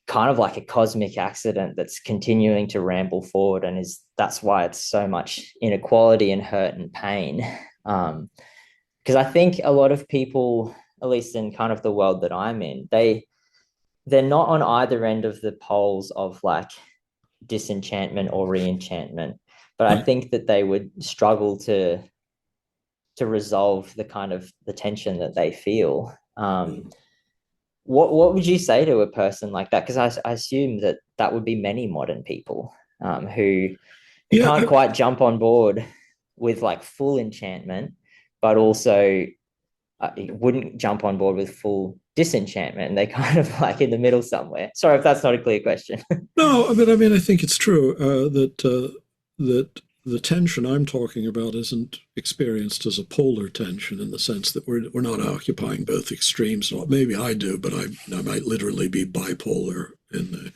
kind of like a cosmic accident that's continuing to ramble forward, and that's why it's so much inequality and hurt and pain. Because I think a lot of people, at least in kind of the world that I'm in, they're not on either end of the poles of like disenchantment or reenchantment, but I think that they would struggle to resolve the kind of the tension that they feel. What would you say to a person like that? Because I assume that would be many modern people who can't quite jump on board with like full enchantment, but also wouldn't jump on board with full disenchantment, and they're kind of like in the middle somewhere. Sorry if that's not a clear question. No, but I mean, I think it's true that the tension I'm talking about isn't experienced as a polar tension in the sense that we're not occupying both extremes. Maybe I do, but I might literally be bipolar in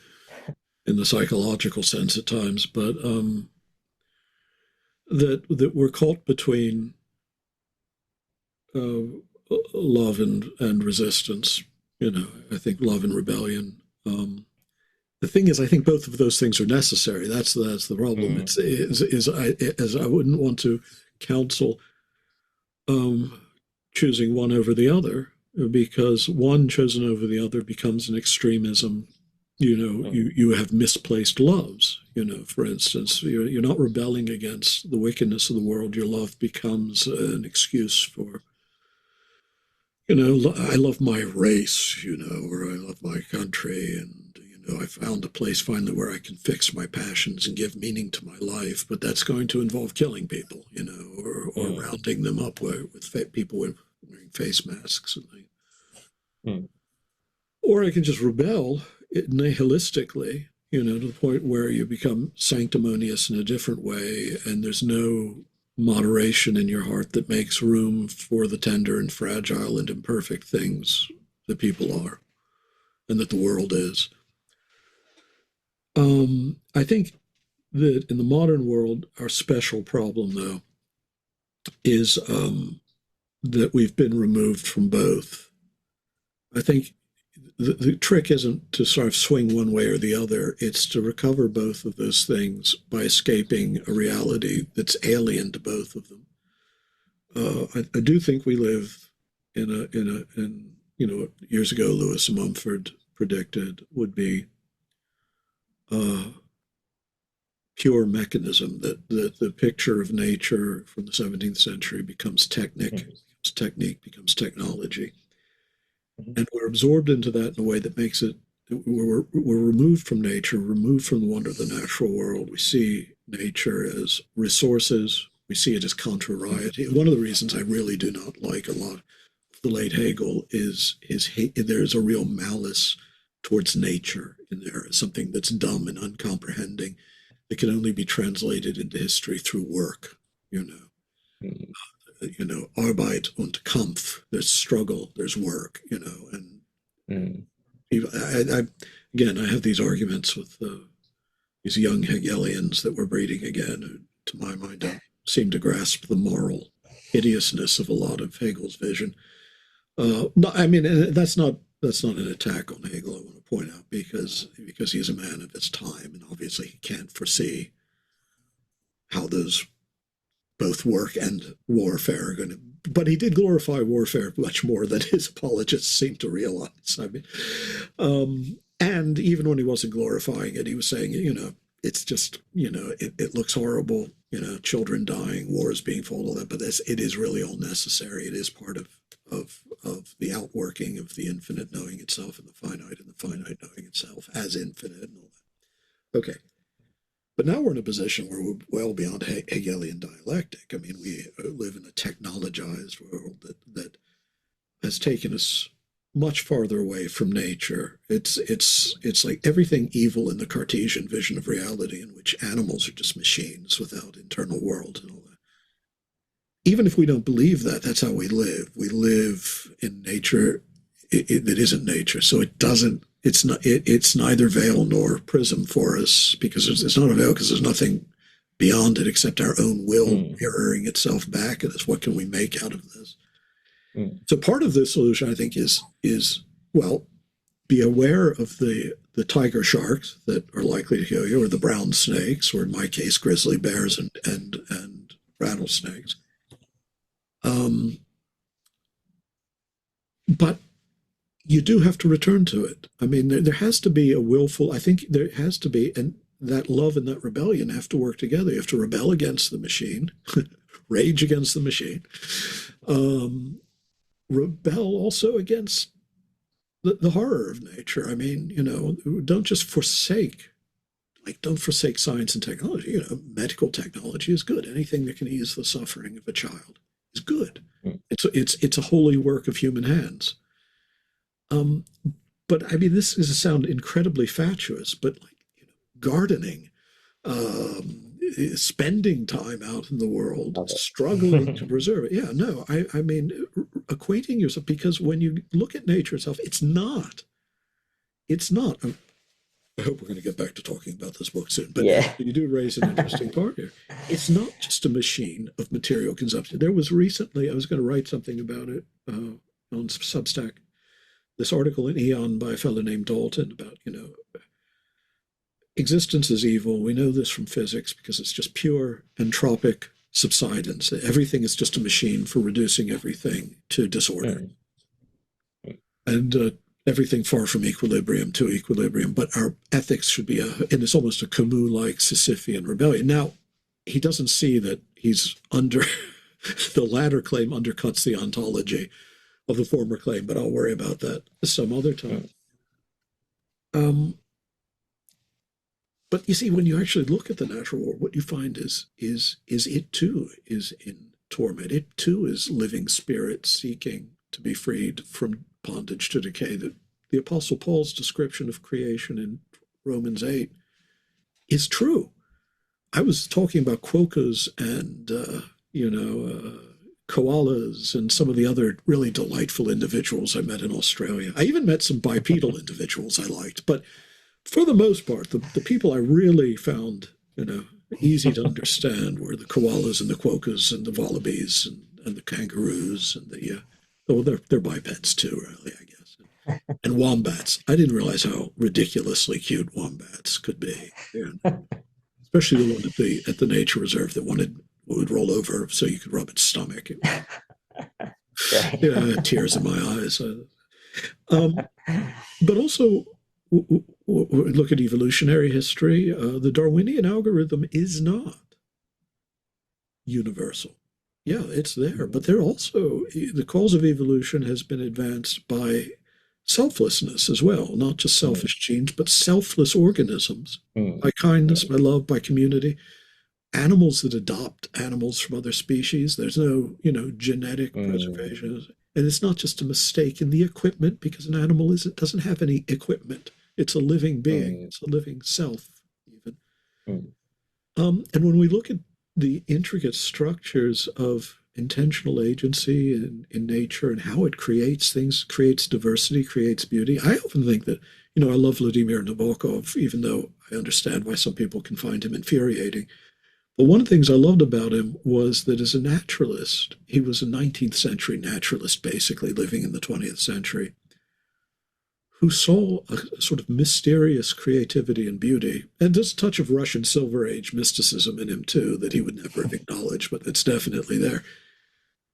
the psychological sense at times. But that we're caught between love and resistance. I think love and rebellion. The thing is, I think both of those things are necessary. That's the problem. I wouldn't want to counsel choosing one over the other, because one chosen over the other becomes an extremism. You have misplaced loves. For instance, you're not rebelling against the wickedness of the world. Your love becomes an excuse for, I love my race, or I love my country, and I found a place finally where I can fix my passions and give meaning to my life, but that's going to involve killing people, or rounding them up with people wearing face masks and things. Or I can just rebel nihilistically, to the point where you become sanctimonious in a different way, and there's no moderation in your heart that makes room for the tender and fragile and imperfect things that people are and that the world is. I think that in the modern world, our special problem, though, is that we've been removed from both. I think the trick isn't to sort of swing one way or the other. It's to recover both of those things by escaping a reality that's alien to both of them. I do think we live in years ago, Lewis Mumford predicted would be pure mechanism, that the picture of nature from the 17th century becomes technique becomes technology. And we're absorbed into that in a way that makes it, we're removed from nature, removed from the wonder of the natural world. We see nature as resources. We see it as contrariety. One of the reasons I really do not like a lot of the late Hegel is there's a real malice towards nature in there, something that's dumb and uncomprehending that can only be translated into history through work. Arbeit und Kampf. There's struggle, there's work. And again, I have these arguments with these young Hegelians that we're breeding again, who, to my mind, don't seem to grasp the moral hideousness of a lot of Hegel's vision. That's not an attack on Hegel, I want to point out, because he's a man of his time, and obviously he can't foresee how those both work and warfare are going to. But he did glorify warfare much more than his apologists seem to realize. And even when he wasn't glorifying it, he was saying, it's just, it looks horrible, children dying, wars being fought, all that, but it is really all necessary. It is part of the outworking of the infinite knowing itself and the finite knowing itself as infinite and all that. Okay. But now we're in a position where we're well beyond Hegelian dialectic. I mean, we live in a technologized world that has taken us much farther away from nature. It's like everything evil in the Cartesian vision of reality, in which animals are just machines without internal worlds and all that. Even if we don't believe that, that's how we live. We live in nature that isn't nature. So it's neither veil nor prism for us, because it's not a veil because there's nothing beyond it except our own will mirroring itself back at us. What can we make out of this? So part of the solution, I think, is be aware of the tiger sharks that are likely to kill you, or the brown snakes, or in my case, grizzly bears and rattlesnakes. But you do have to return to it. I mean, there has to be a willful, I think there has to be, and that love and that rebellion have to work together. You have to rebel against the machine, rage against the machine, rebel also against the horror of nature. I mean, don't just forsake, don't forsake science and technology. Medical technology is good. Anything that can ease the suffering of a child is good. Mm. It's a holy work of human hands. Um, but I mean, this is a sound incredibly fatuous, but like, gardening, spending time out in the world, Love struggling to it. preserve it. Yeah, no, I mean, acquainting yourself, because when you look at nature itself, it's not. I hope we're going to get back to talking about this book soon, but Yeah. you do raise an interesting part here. It's not just a machine of material consumption. There was recently, I was going to write something about it on Substack, this article in Eon by a fellow named Dalton about, existence is evil. We know this from physics because it's just pure entropic subsidence. Everything is just a machine for reducing everything to disorder. Mm. And everything far from equilibrium to equilibrium. But our ethics should be and it's almost a Camus-like Sisyphean rebellion. Now, he doesn't see that he's under, the latter claim undercuts the ontology of the former claim, but I'll worry about that some other time. But you see, when you actually look at the natural world, what you find is it too is in torment. It too is living spirit seeking to be freed from bondage to decay. The Apostle Paul's description of creation in Romans 8 is true. I was talking about quokkas and koalas and some of the other really delightful individuals I met in Australia. I even met some bipedal individuals I liked, but for the most part, the people I really found, easy to understand were the koalas and the quokkas and the wallabies and the kangaroos and they're bipeds too, really, I guess. And wombats. I didn't realize how ridiculously cute wombats could be. Especially the one at the nature reserve that would roll over so you could rub its stomach. Yeah, tears in my eyes. But also, look at evolutionary history. The Darwinian algorithm is not universal. Yeah, it's there, but they're also, the cause of evolution has been advanced by selflessness as well, not just selfish genes, but selfless organisms, by kindness, by love, by community. Animals that adopt animals from other species. There's no, genetic preservation. And it's not just a mistake in the equipment, because an animal doesn't have any equipment. It's a living being. It's a living self, even. And when we look at the intricate structures of intentional agency in nature and how it creates things, creates diversity, creates beauty, I often think that, I love Vladimir Nabokov, even though I understand why some people can find him infuriating. But one of the things I loved about him was that as a naturalist, he was a 19th century naturalist, basically living in the 20th century, who saw a sort of mysterious creativity and beauty, and this touch of Russian Silver Age mysticism in him too, that he would never have acknowledged, but it's definitely there.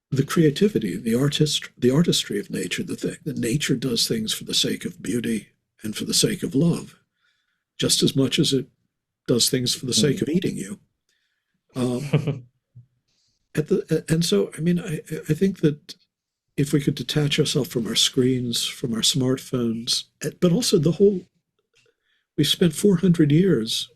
The creativity, the artistry of nature, the thing that nature does things for the sake of beauty and for the sake of love, just as much as it does things for the sake of eating you. And so, I mean, I think that if we could detach ourselves from our screens, from our smartphones, but also we spent 400 years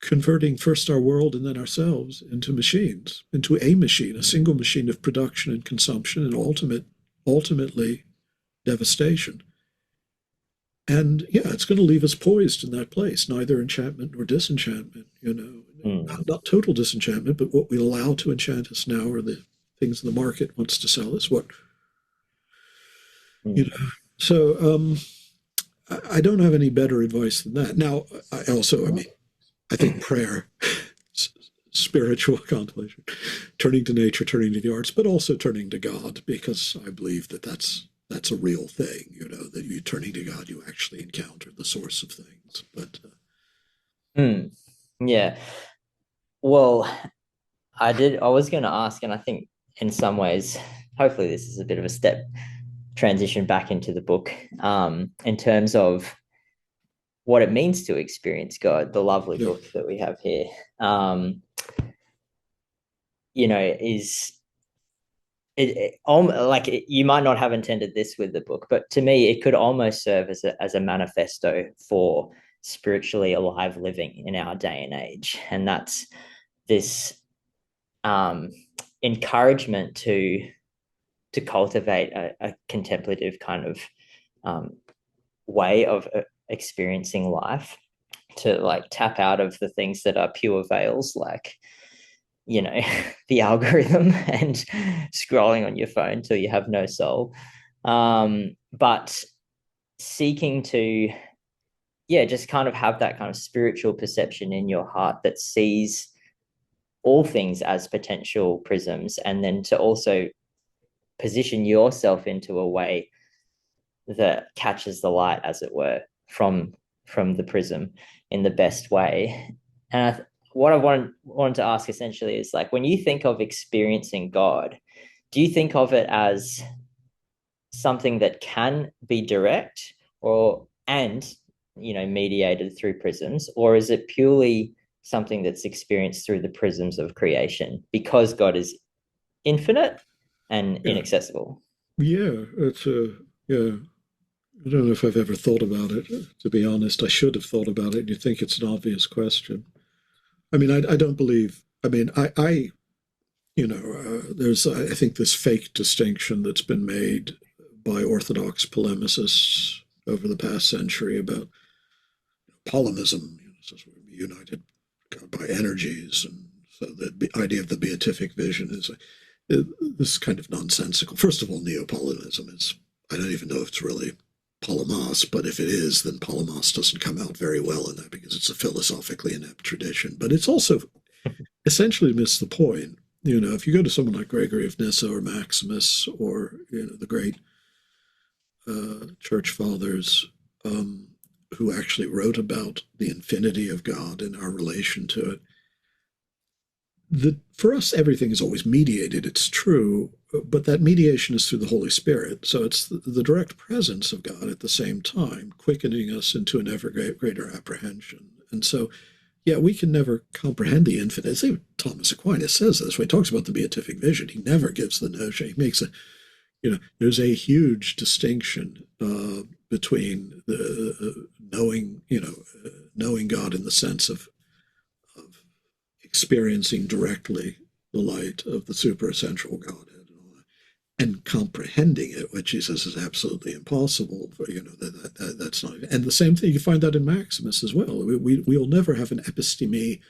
converting first our world and then ourselves into machines, into a machine, a single machine of production and consumption and ultimately devastation. And yeah, it's going to leave us poised in that place, neither enchantment nor disenchantment, not total disenchantment, but what we allow to enchant us now are the things the market wants to sell us. So I don't have any better advice than that. Now, I think prayer, spiritual contemplation, turning to nature, turning to the arts, but also turning to God, because I believe that that's a real thing, that you turning to God, you actually encounter the source of things. But yeah. Well, I was going to ask, and I think in some ways, hopefully this is a bit of a step transition back into the book, in terms of what it means to experience God, the lovely book that we have here, is you might not have intended this with the book, but to me, it could almost serve as a manifesto for spiritually alive living in our day and age. And that's this encouragement to cultivate a contemplative kind of way of experiencing life, to like tap out of the things that are pure veils, like, you know, the algorithm and scrolling on your phone till you have no soul. But seeking to, yeah, just kind of have that kind of spiritual perception in your heart that sees all things as potential prisms, and then to also position yourself into a way that catches the light, as it were, from the prism in the best way. And what I wanted to ask essentially is, like, when you think of experiencing God, do you think of it as something that can be direct, or and mediated through prisms, or is it purely something that's experienced through the prisms of creation, because God is infinite and inaccessible? Yeah, it's a yeah. I don't know if I've ever thought about it. To be honest, I should have thought about it. And you think it's an obvious question. I mean, I don't believe. I mean, there's I think this fake distinction that's been made by Orthodox polemicists over the past century about polemism, united by energies, and so the idea of the beatific vision is this kind of nonsensical. First of all, Neopolymism is, I don't even know if it's really polemos, but if it is, then polemos doesn't come out very well in that because it's a philosophically inept tradition. But it's also essentially missed the point. If you go to someone like Gregory of Nyssa or Maximus or the great church fathers who actually wrote about the infinity of God and our relation to it, for us, everything is always mediated. It's true, but that mediation is through the Holy Spirit. So it's the direct presence of God at the same time, quickening us into an ever greater apprehension. And so, yeah, we can never comprehend the infinite. Even Thomas Aquinas says this when he talks about the beatific vision. He never gives the notion. He makes there's a huge distinction between the knowing God in the sense of experiencing directly the light of the superessential Godhead, and comprehending it, which he says is absolutely impossible. That's not. And the same thing, you find that in Maximus as well. We'll never have an episteme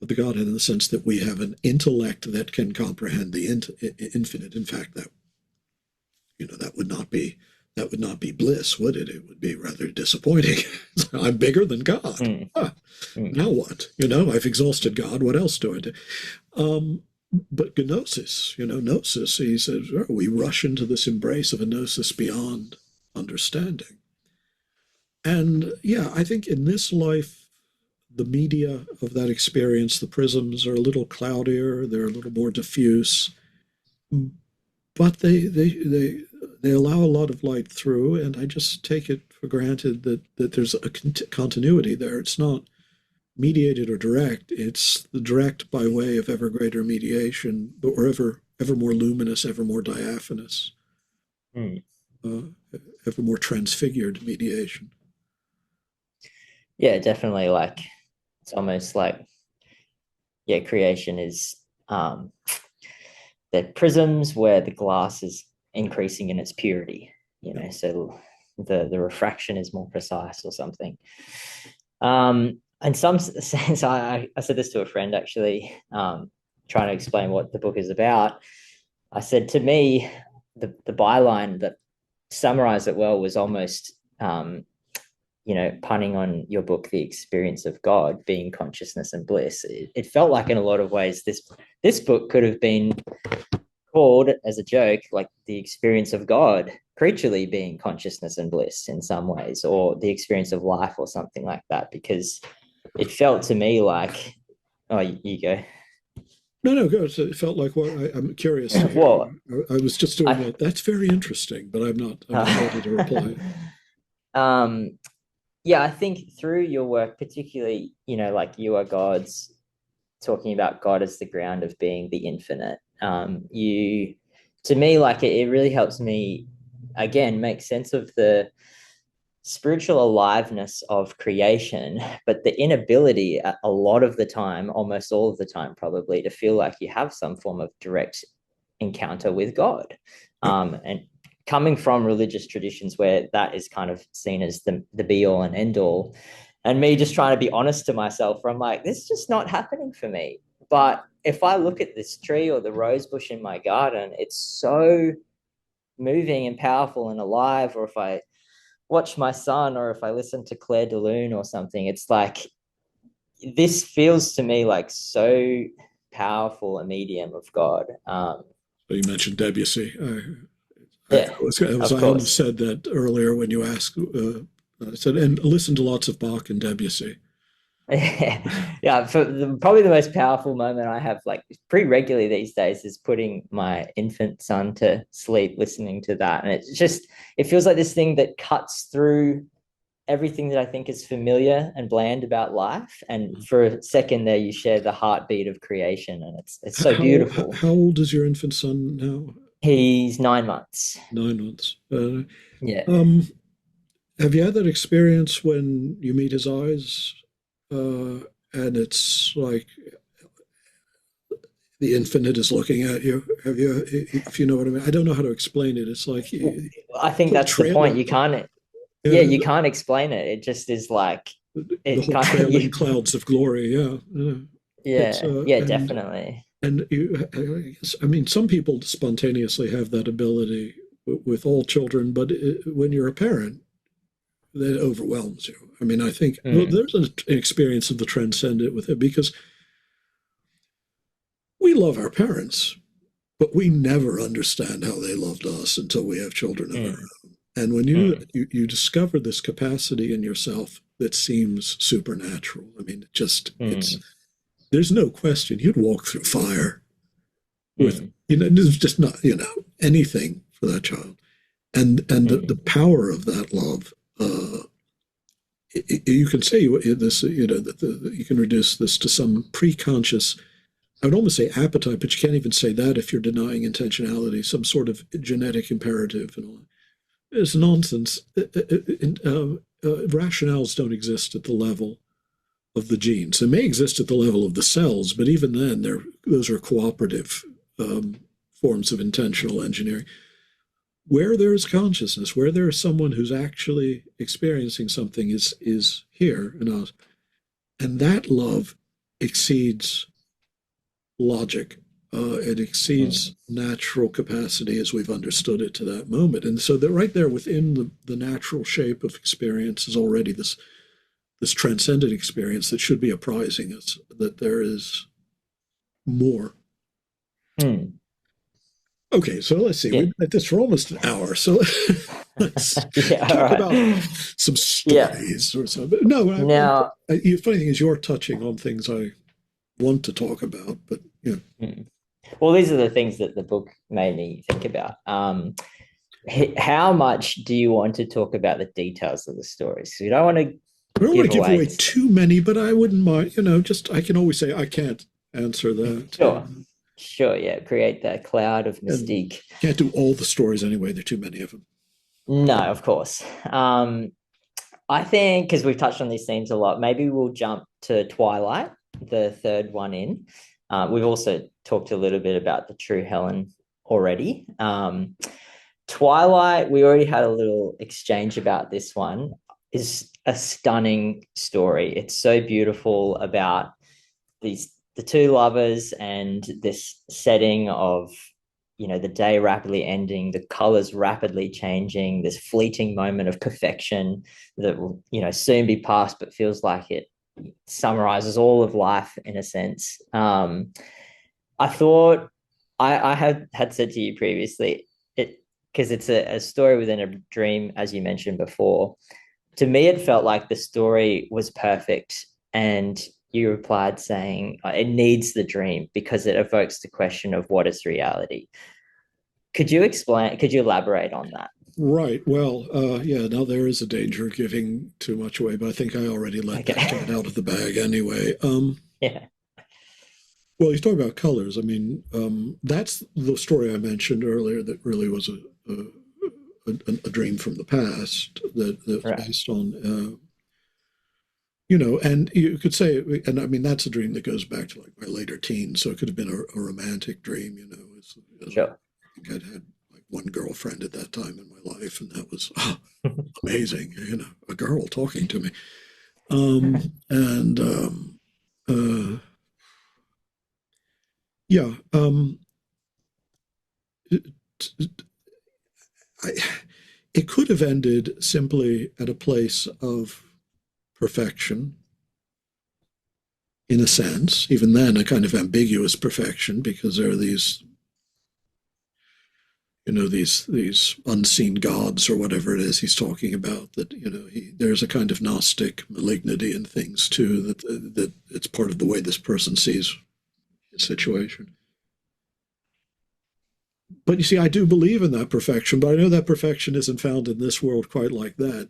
of the Godhead in the sense that we have an intellect that can comprehend the infinite. In fact, that would not be bliss, would it? It would be rather disappointing. I'm bigger than God. Now what? I've exhausted God. What else do I do? But gnosis, gnosis, he says, we rush into this embrace of a gnosis beyond understanding. And yeah, I think in this life, the media of that experience, the prisms are a little cloudier, they're a little more diffuse, but they allow a lot of light through, and I just take it for granted that there's a continuity there. It's not mediated or direct. It's the direct by way of ever greater mediation, or ever more luminous, ever more diaphanous, ever more transfigured mediation. Yeah, definitely. Like, it's almost like, yeah, creation is the prisms where the glass is increasing in its purity, so the refraction is more precise or something. In some sense, I said this to a friend actually, trying to explain what the book is about. I said, to me, the byline that summarized it well was almost, punning on your book, The Experience of God, being consciousness and bliss. It felt like in a lot of ways this book could have been called, as a joke, like The Experience of God, creaturely being consciousness and bliss in some ways, or the experience of life or something like that, because it felt to me like, oh, you go. No, go. It felt like what I'm curious to hear. Well, I was just doing that. That's very interesting, but I'm not ready to reply. Yeah, I think through your work, particularly, like You Are Gods, talking about God as the ground of being, the infinite, to me, like, it really helps me again make sense of the spiritual aliveness of creation, but the inability a lot of the time, almost all of the time probably, to feel like you have some form of direct encounter with God. And coming from religious traditions where that is kind of seen as the be all and end all, and me just trying to be honest to myself, where I'm like, this is just not happening for me. But if I look at this tree or the rose bush in my garden, it's so moving and powerful and alive. Or if I watch my son, or if I listen to Claire de Lune or something, it's like, this feels to me like so powerful a medium of God. You mentioned Debussy. Yeah, I almost said that earlier when you asked. I said, and listen to lots of Bach and Debussy. Yeah, probably the most powerful moment I have, like, pretty regularly these days, is putting my infant son to sleep listening to that. And it feels like this thing that cuts through everything that I think is familiar and bland about life. And for a second there, you share the heartbeat of creation, and it's so beautiful. How old is your infant son now? He's 9 months. 9 months. Yeah. Have you had that experience when you meet his eyes, and it's like the infinite is looking at you? Have you, if you know what I mean? I don't know how to explain it. It's like, I think that's the point. You can't. Yeah, you can't explain it. It just is like the whole trailing clouds of glory. Yeah, definitely. And I mean, some people spontaneously have that ability with all children, but when you're a parent, that overwhelms you. I mean, I think there's an experience of the transcendent with it, because we love our parents, but we never understand how they loved us until we have children of our own. And when you discover this capacity in yourself that seems supernatural, I mean, there's no question you'd walk through fire with, there's just not, anything for that child. And the power of that love, you can say this, that you can reduce this to some pre-conscious, I would almost say appetite, but you can't even say that if you're denying intentionality, some sort of genetic imperative and all. It's nonsense. Rationales don't exist at the level of the genes. They may exist at the level of the cells, but even then, those are cooperative forms of intentional engineering. Where there is consciousness, where there is someone who's actually experiencing something, is here in us. And that love exceeds logic. It exceeds natural capacity as we've understood it to that moment. And so that right there within the natural shape of experience is already this transcendent experience that should be apprising us that there is more. Okay, so let's see. We've at this for almost an hour, so let's talk about some stories or something. No, the funny thing is, you're touching on things I want to talk about, but Well, these are the things that the book made me think about. How much do you want to talk about the details of the stories? So you don't want to. I don't want to give away too many, but I wouldn't mind. I can always say I can't answer that. Sure, yeah. Create that cloud of mystique. Can't do all the stories anyway. There are too many of them. No, of course. I think, because we've touched on these themes a lot, maybe we'll jump to Twilight, the third one in. We've also talked a little bit about the True Helen already. Twilight, we already had a little exchange about this one, is a stunning story. It's so beautiful about the two lovers and this setting of, the day rapidly ending, the colors rapidly changing, this fleeting moment of perfection that will, soon be past, but feels like it summarizes all of life in a sense. I thought I had said to you previously, because it's a story within a dream, as you mentioned before. To me, it felt like the story was perfect, and you replied saying it needs the dream because it evokes the question of what is reality. Could you elaborate on that? Right. Well, now there is a danger of giving too much away, but I think I already let that cat out of the bag anyway. Yeah. Well, he's talking about colors. I mean, that's the story I mentioned earlier that really was a dream from the past that's Right. based on, and you could say, and I mean, that's a dream that goes back to like my later teens. So it could have been a romantic dream, Sure. I think I'd had like one girlfriend at that time in my life, and that was amazing, a girl talking to me. And yeah, it, I, it could have ended simply at a place of perfection, in a sense, even then a kind of ambiguous perfection, because there are these unseen gods or whatever it is he's talking about, that there's a kind of Gnostic malignity in things too, that it's part of the way this person sees his situation. But you see, I do believe in that perfection, but I know that perfection isn't found in this world quite like that.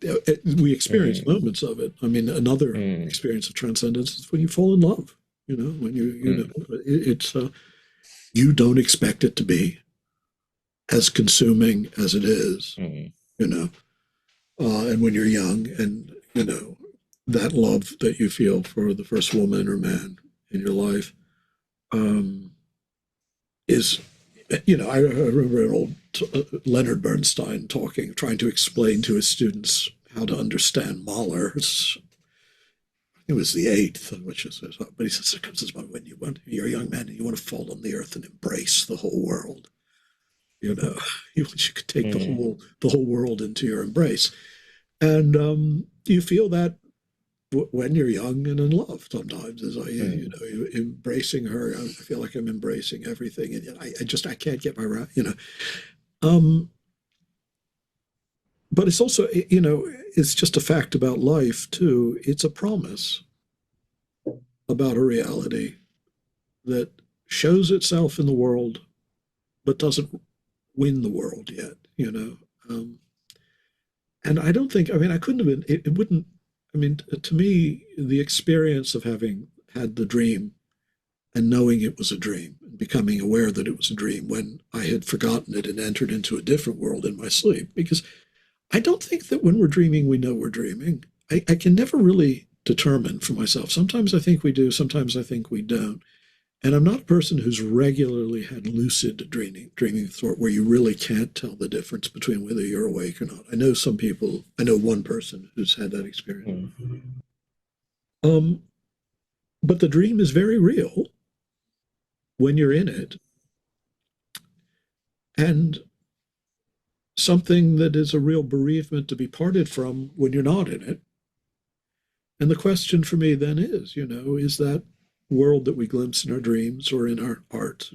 We experience moments of it. I mean, another experience of transcendence is when you fall in love. When it's you don't expect it to be as consuming as it is. And when you're young, and that love that you feel for the first woman or man in your life is. I remember an old Leonard Bernstein trying to explain to his students how to understand Mahler. It was the eighth, which is, but he says, there comes this moment when you're a young man and you want to fall on the earth and embrace the whole world. You wish you could take the whole world into your embrace, and you feel that when you're young and in love. Sometimes, as embracing her, I feel like I'm embracing everything, and I can't get my but it's also, it's just a fact about life too. It's a promise about a reality that shows itself in the world, but doesn't win the world yet. And I don't think. I mean, I couldn't have been. It wouldn't. I mean, to me, the experience of having had the dream and knowing it was a dream, and becoming aware that it was a dream when I had forgotten it and entered into a different world in my sleep. Because I don't think that when we're dreaming, we know we're dreaming. I can never really determine for myself. Sometimes I think we do, sometimes I think we don't. And I'm not a person who's regularly had lucid dreaming thought where you really can't tell the difference between whether you're awake or not. I know some people, I know one person who's had that experience. But the dream is very real when you're in it. And something that is a real bereavement to be parted from when you're not in it. And the question for me then is, is that world that we glimpse in our dreams or in our art,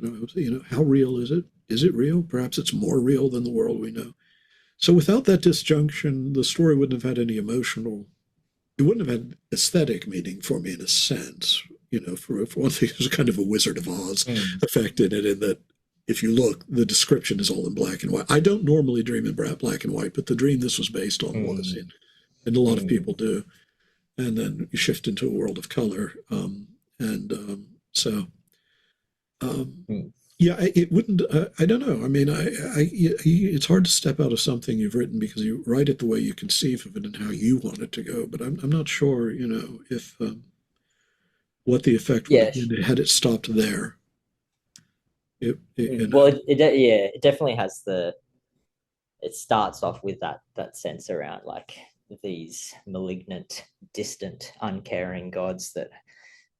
how real is it? Is it real? Perhaps it's more real than the world we know. So without that disjunction, the story wouldn't have had any emotional, it wouldn't have had aesthetic meaning for me in a sense. For one thing, there's kind of a Wizard of Oz effect in it, in that if you look, the description is all in black and white. I don't normally dream in black and white, but the dream this was based on was, and a lot of people do. And then you shift into a world of color. Yeah, it wouldn't, I don't know. I mean, it's hard to step out of something you've written because you write it the way you conceive of it and how you want it to go. But I'm not sure, if what the effect would have been had it stopped there. Well, it definitely has it starts off with that sense around like these malignant, distant, uncaring gods that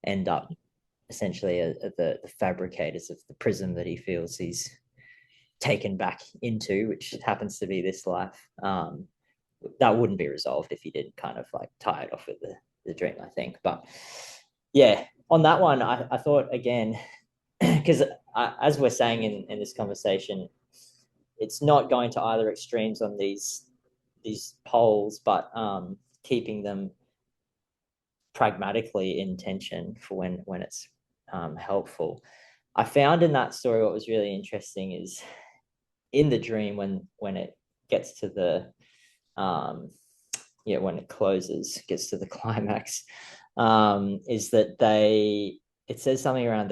end up essentially the fabricators of the prism that he feels he's taken back into, which happens to be this life. That wouldn't be resolved if he didn't kind of like tie it off with the dream, I think. But yeah, on that one, I thought again, because as we're saying in this conversation, it's not going to either extremes on these poles, but keeping them pragmatically in tension for when it's helpful. I found in that story what was really interesting is in the dream when it gets to the when it closes, gets to the climax, is that it says something around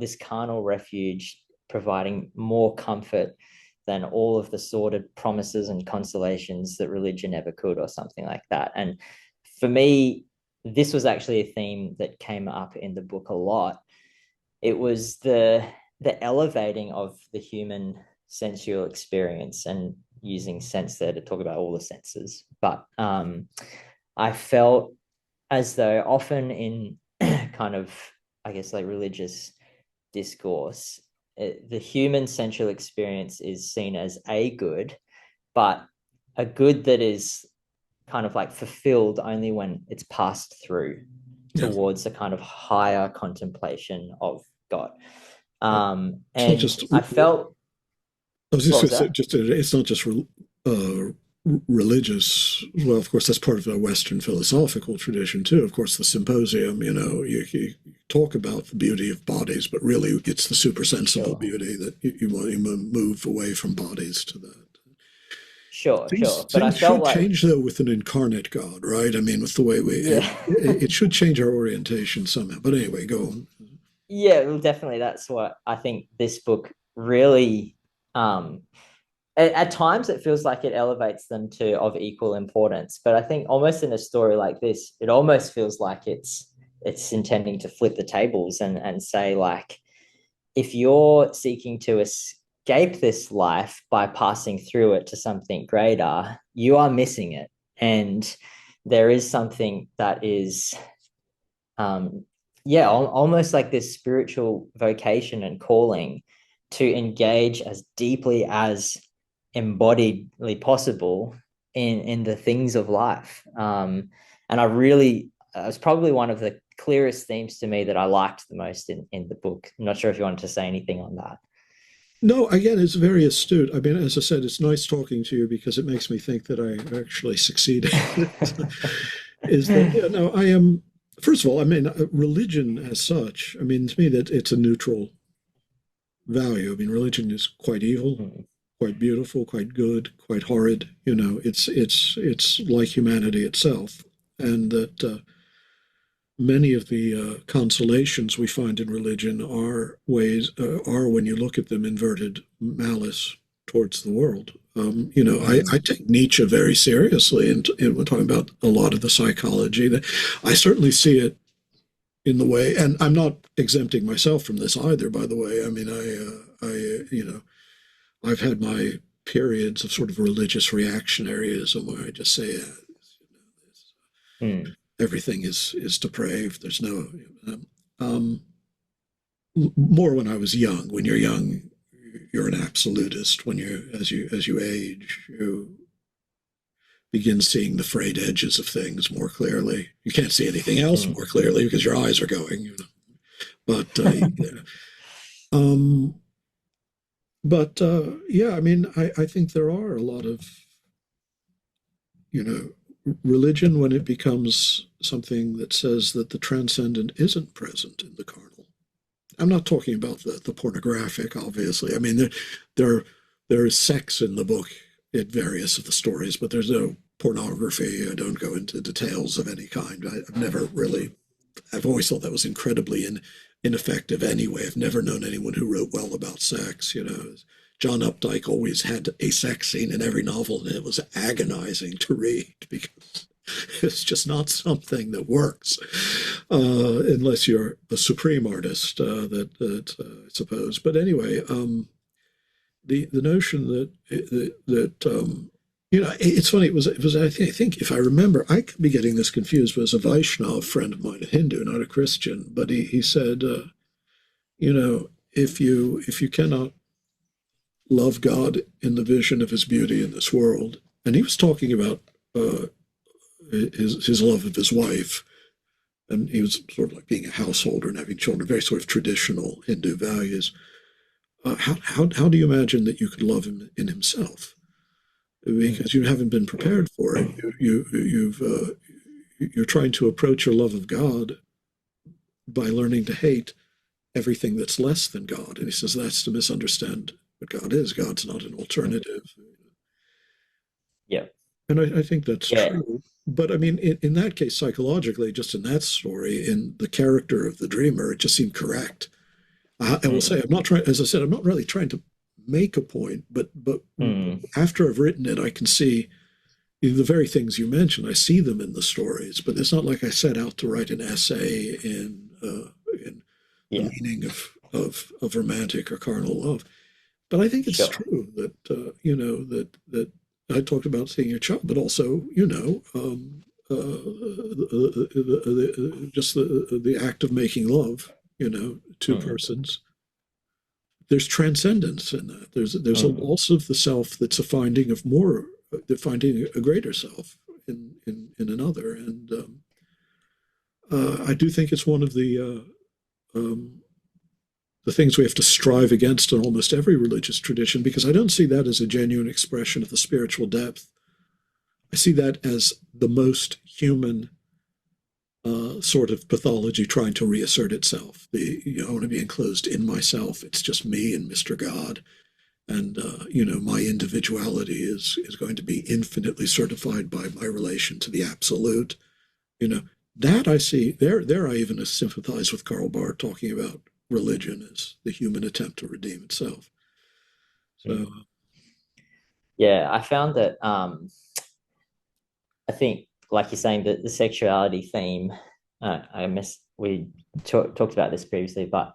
this carnal refuge providing more comfort than all of the sordid promises and consolations that religion ever could, or something like that. And for me, this was actually a theme that came up in the book a lot. It was the elevating of the human sensual experience, and using sense there to talk about all the senses. But I felt as though often in kind of, I guess, like religious discourse, the human sensual experience is seen as a good, but a good that is kind of like fulfilled only when it's passed through towards a kind of higher contemplation of God. And I felt, I was just going to say, it's not just religious. Well, of course, that's part of the Western philosophical tradition too. Of course, the symposium, you talk about the beauty of bodies, but really it's the supersensible beauty that you want to move away from bodies to that. Sure. But I felt like change though with an incarnate God, right? I mean, with the way it should change our orientation somehow. But anyway, go on. Yeah, well, definitely. That's what I think this book really, at times it feels like it elevates them to of equal importance. But I think almost in a story like this, it almost feels like it's intending to flip the tables and say, like, if you're seeking to escape this life by passing through it to something greater, you are missing it. And there is something that is, almost like this spiritual vocation and calling to engage as deeply as embodiedly possible in the things of life. And it was probably one of the clearest themes to me that I liked the most in the book. I'm not sure if you wanted to say anything on that. No, again, it's very astute. I mean, as I said, it's nice talking to you because it makes me think that I actually succeeded. I am, first of all, I mean, religion as such, I mean, to me, that it's a neutral value. I mean, religion is quite evil, quite beautiful, quite good, quite horrid. It's like humanity itself. And that many of the consolations we find in religion are when you look at them, inverted malice towards the world. I take Nietzsche very seriously, and we're talking about a lot of the psychology. That I certainly see it in the way, and I'm not exempting myself from this either. By the way, I mean I've had my periods of sort of religious reactionaryism where I just say, everything is depraved. There's no more when I was young. When you're young, you're an absolutist. As you age, you begin seeing the frayed edges of things more clearly. You can't see anything else more clearly because your eyes are going. But I mean, I think there are a lot of religion, when it becomes something that says that the transcendent isn't present in the carnal. I'm not talking about the pornographic, obviously. I mean, there is sex in the book in various of the stories, but there's no pornography. I don't go into details of any kind. I've always thought that was incredibly ineffective anyway. I've never known anyone who wrote well about sex. John Updike always had a sex scene in every novel, and it was agonizing to read because it's just not something that works unless you're a supreme artist, I suppose. But anyway, the notion that it's funny. It was I think if I remember, I could be getting this confused. But it was a Vaishnav friend of mine, a Hindu, not a Christian, but he said, if you cannot love God in the vision of his beauty in this world. And he was talking about his love of his wife. And he was sort of like being a householder and having children, very sort of traditional Hindu values. How do you imagine that you could love him in himself? Because you haven't been prepared for it. You're trying to approach your love of God by learning to hate everything that's less than God. And he says that's to misunderstand what God is. God's not an alternative. Yeah. And I think that's true. But I mean, in that case, psychologically, just in that story, in the character of the dreamer, it just seemed correct. I will say, I'm not trying, as I said, I'm not really trying to make a point, but Mm. after I've written it, I can see the very things you mentioned. I see them in the stories, but it's not like I set out to write an essay in the Yeah, meaning of romantic or carnal love. But I think it's sure. true that that I talked about seeing your child, but also just the act of making love, two Mm. persons. There's transcendence in that. There's a Mm. loss of the self that's a finding of more, the finding a greater self in another, and I do think it's one of the things we have to strive against in almost every religious tradition, because I don't see that as a genuine expression of the spiritual depth. I see that as the most human sort of pathology trying to reassert itself. I want to be enclosed in myself. It's just me and Mr. God. And, my individuality is going to be infinitely certified by my relation to the absolute. You know, that I see there. I even sympathize with Karl Barth talking about religion as the human attempt to redeem itself. So, Mm. Yeah, I found that I think, like you're saying, that the sexuality theme, I miss we talked about this previously, but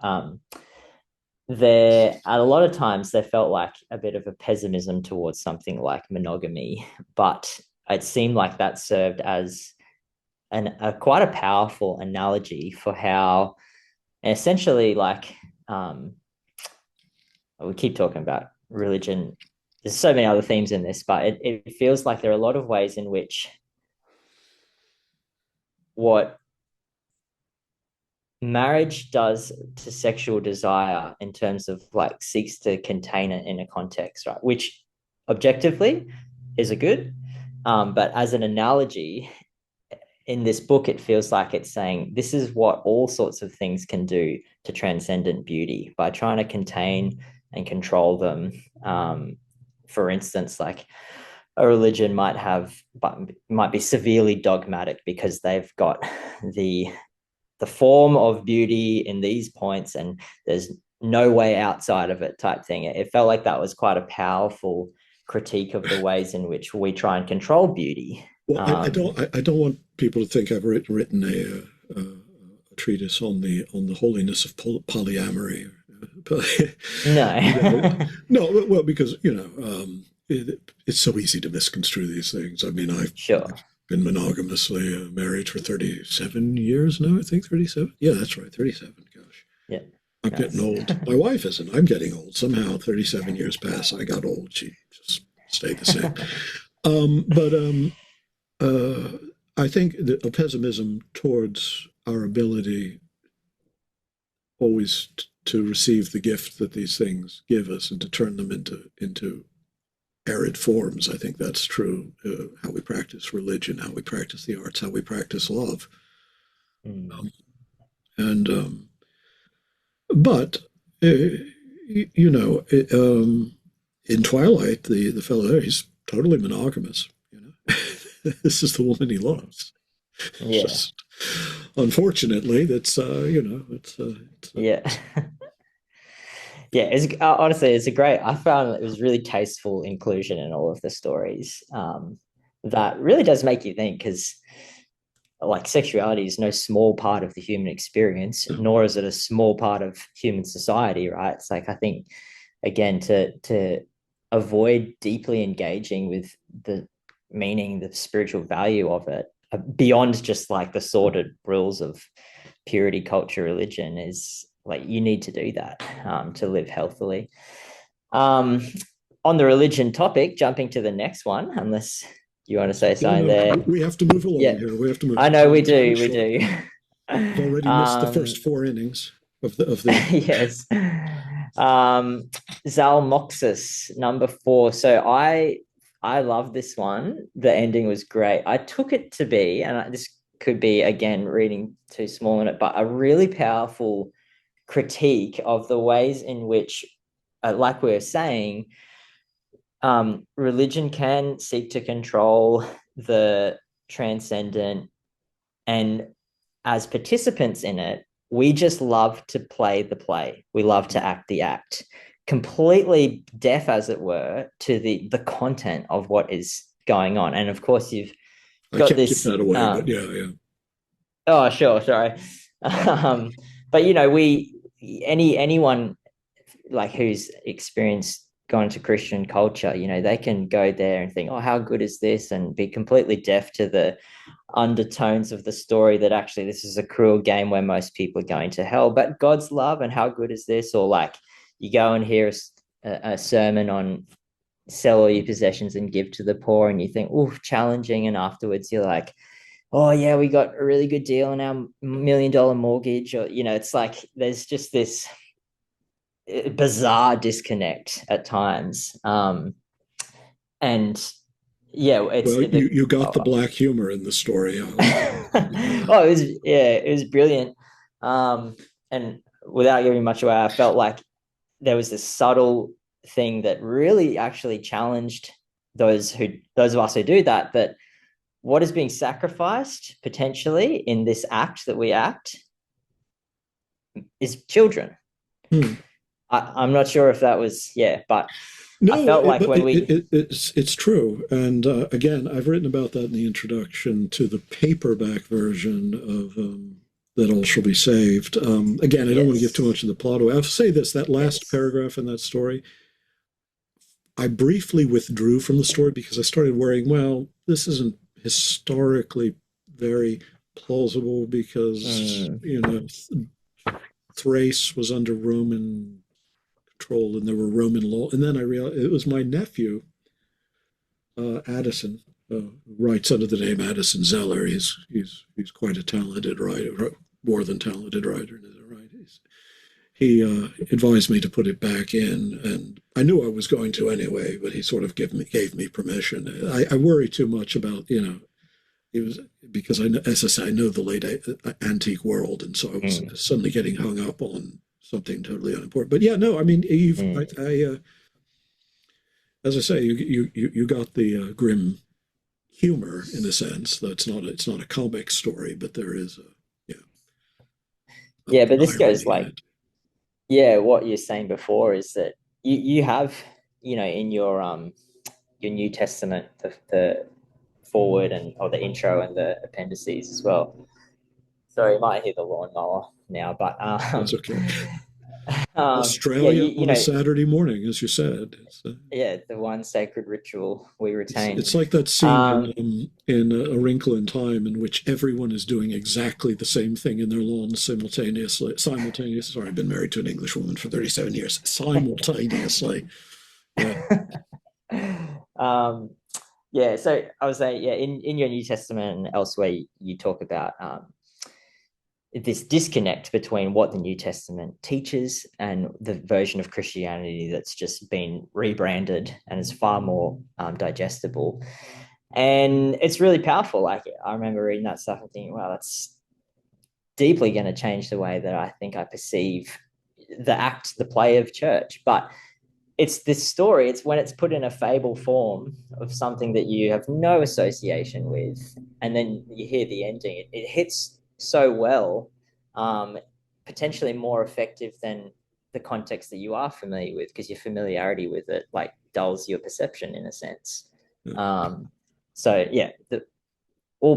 there a lot of times there felt like a bit of a pessimism towards something like monogamy, but it seemed like that served as quite a powerful analogy for how essentially like we keep talking about religion. There's so many other themes in this, but it feels like there are a lot of ways in which what marriage does to sexual desire in terms of like seeks to contain it in a context, right? Which objectively is a good, but as an analogy in this book, it feels like it's saying this is what all sorts of things can do to transcendent beauty by trying to contain and control them. For instance, like a religion might be severely dogmatic because they've got the the form of beauty in these points and there's no way outside of it type thing. It felt like that was quite a powerful critique of the ways in which we try and control beauty. well, I don't want people to think I've written a treatise on the holiness of polyamory. No. you know, no, well, because it's so easy to misconstrue these things. I mean, I've Sure. been monogamously married for 37 years now. I think 37. Yeah, that's right, 37. Gosh, Yeah. I'm getting Nice. old. My wife isn't. I'm getting old. Somehow, 37 years pass. I got old. She just stayed the same. But I think that a pessimism towards our ability always to receive the gift that these things give us and to turn them into arid forms. I think that's true. How we practice religion, how we practice the arts, how we practice love, Mm. and but you know, in Twilight, the fellow there, he's totally monogamous. This is the woman he loves. It's Yeah. just unfortunately that's Yeah. Yeah, it's honestly, it's a great. I found it was really tasteful inclusion in all of the stories. That really does make you think because, like, sexuality is no small part of the human experience, nor is it a small part of human society, right? It's like I think, again, to avoid deeply engaging with the meaning, the spiritual value of it beyond just like the sordid rules of purity, culture, religion is like you need to do that to live healthily. Um, on the religion topic, jumping to the next one, unless you want to say no, something no, there. we have to move along Yeah, here. We have to move. I know we Time do. is We short. do. We've already missed the first four innings of the Yes. Zalmoxis, number 4. So I love this one. The ending was great. I took it to be, and this could be again reading too small in it, but a really powerful critique of the ways in which, like we were saying, religion can seek to control the transcendent, and as participants in it, we just love to play the play. We love to act the act. completely deaf, as it were, to the content of what is going on. And of course, you've I got can't give this. that away, but yeah, yeah. Oh, sure, sorry. um, but we anyone like who's experienced going to Christian culture, they can go there and think, oh, how good is this, and be completely deaf to the undertones of the story that actually this is a cruel game where most people are going to hell. But God's love, and how good is this? Or like you go and hear a sermon on sell all your possessions and give to the poor, and you think, oh, challenging, and afterwards you're like, oh yeah, we got a really good deal on our $1 million mortgage. Or it's like there's just this bizarre disconnect at times. And yeah, it's Well, the you got the black humor in the story. oh, it was brilliant. And without giving much away, I felt like there was this subtle thing that really actually challenged those of us who do that. That what is being sacrificed potentially in this act that we act is children. Hmm. I'm not sure if that was, but I No, felt like but when we it's true. And again, I've written about that in the introduction to the paperback version of That All Shall Be Saved. Again, I don't want to give too much of the plot away. I'll say this, that last paragraph in that story, I briefly withdrew from the story because I started worrying, well, this isn't historically very plausible because, Thrace was under Roman control and there were Roman law. And then I realized it was my nephew, Addison, writes under the name Addison Zeller. He's quite a talented writer, more than talented writer in his own right. He advised me to put it back in, and I knew I was going to anyway. But he sort of gave me permission. I worry too much about it was because as I say, I know the late antique world, and so I was suddenly getting hung up on something totally unimportant. But yeah, no, I mean, as I say, you got the grim humor in a sense. That's not it's not a comic story, but there is but this goes like what you're saying before is that you have in your New Testament the forward and or the intro and the appendices as well. Sorry, you might hear the lawnmower now, but that's okay. Australia on a Saturday morning, as you said. The one sacred ritual we retain. It's like that scene in A Wrinkle in Time in which everyone is doing exactly the same thing in their lawns simultaneously. Sorry, I've been married to an English woman for 37 years. Simultaneously. Yeah. So I was saying, in your New Testament and elsewhere, you talk about this disconnect between what the New Testament teaches and the version of Christianity that's just been rebranded and is far more digestible. And it's really powerful. Like I remember reading that stuff and thinking, wow, that's deeply going to change the way that I think I perceive the play of church. But it's this story, it's when it's put in a fable form of something that you have no association with, and then you hear the ending, it hits so well, potentially more effective than the context that you are familiar with, because your familiarity with it like dulls your perception in a sense. All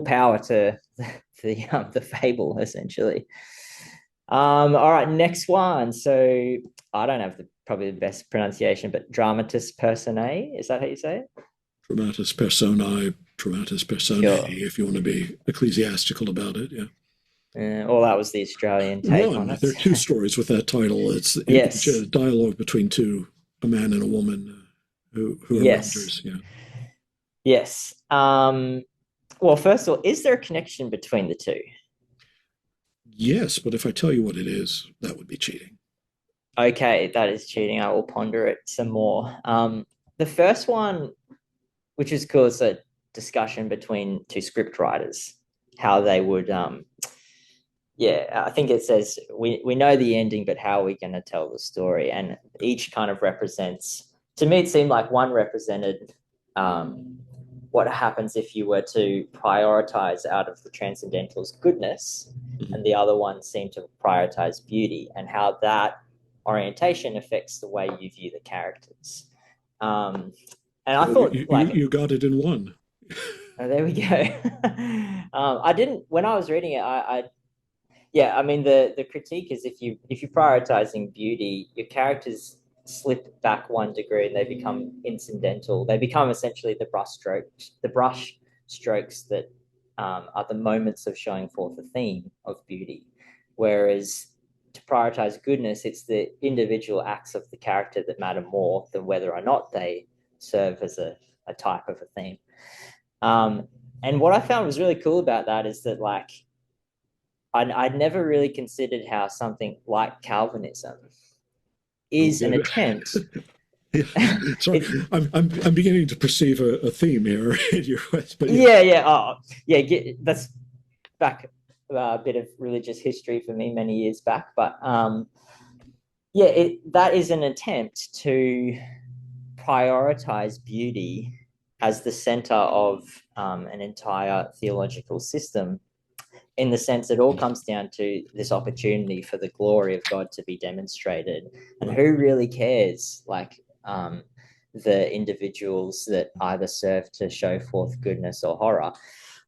power to the fable, essentially. All right, next one. So I don't have probably the best pronunciation, but dramatis personae. Is that how you say it? Dramatis personae, dramatis personae, sure. If you want to be ecclesiastical about it, yeah. Well, that was the Australian take on it. There are two stories with that title. It's a dialogue between a man and a woman who are rangers. Yeah. Yes. Well, first of all, is there a connection between the two? Yes, but if I tell you what it is, that would be cheating. Okay, that is cheating. I will ponder it some more. The first one, which is cool, is a discussion between two script writers, how they would, I think it says, we know the ending, but how are we going to tell the story? And each kind of represents, to me, it seemed like one represented what happens if you were to prioritize out of the transcendental's goodness, and the other one seemed to prioritize beauty, and how that orientation affects the way you view the characters. And I Well, thought, like, you got it in one. oh, there we go. I didn't, when I was reading it, yeah, I mean, the critique is if you're prioritizing beauty, your characters slip back one degree and they become incidental. They become essentially the brush strokes that are the moments of showing forth a theme of beauty. Whereas to prioritize goodness, it's the individual acts of the character that matter more than whether or not they serve as a type of a theme. And what I found was really cool about that is that, like, I'd never really considered how something like Calvinism is an attempt. Sorry, I'm beginning to perceive a theme here in your quest, but That's back a bit of religious history for me many years back, but that is an attempt to prioritize beauty as the center of an entire theological system, in the sense it all comes down to this opportunity for the glory of God to be demonstrated. And who really cares, like, the individuals that either serve to show forth goodness or horror?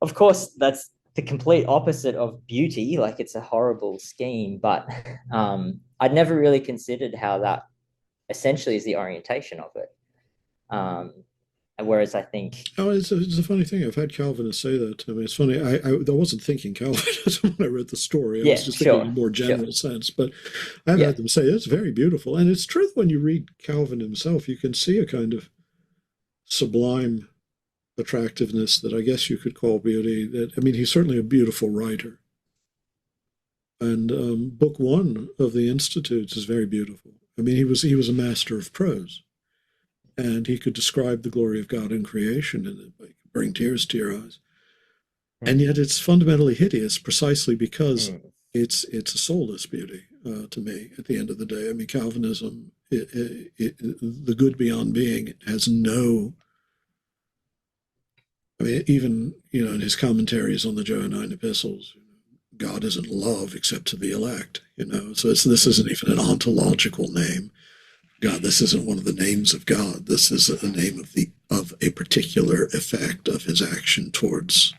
Of course, that's the complete opposite of beauty. Like, it's a horrible scheme, but I'd never really considered how that essentially is the orientation of it. Whereas I think, it's a funny thing. I've had Calvinists say that to me. It's funny. I wasn't thinking Calvinism when I read the story. I was just thinking in a more general sense. But I've had them say it's very beautiful, and it's true. When you read Calvin himself, you can see a kind of sublime attractiveness that I guess you could call beauty. He's certainly a beautiful writer. And book one of the Institutes is very beautiful. He was a master of prose. And he could describe the glory of God in creation, and it bring tears to your eyes. And yet it's fundamentally hideous precisely because it's a soulless beauty to me at the end of the day. Calvinism, the good beyond being, has no... even, in his commentaries on the Johannine epistles, God isn't love except to the elect, So this isn't even an ontological name. God, this isn't one of the names of God. This is a name of a particular effect of his action towards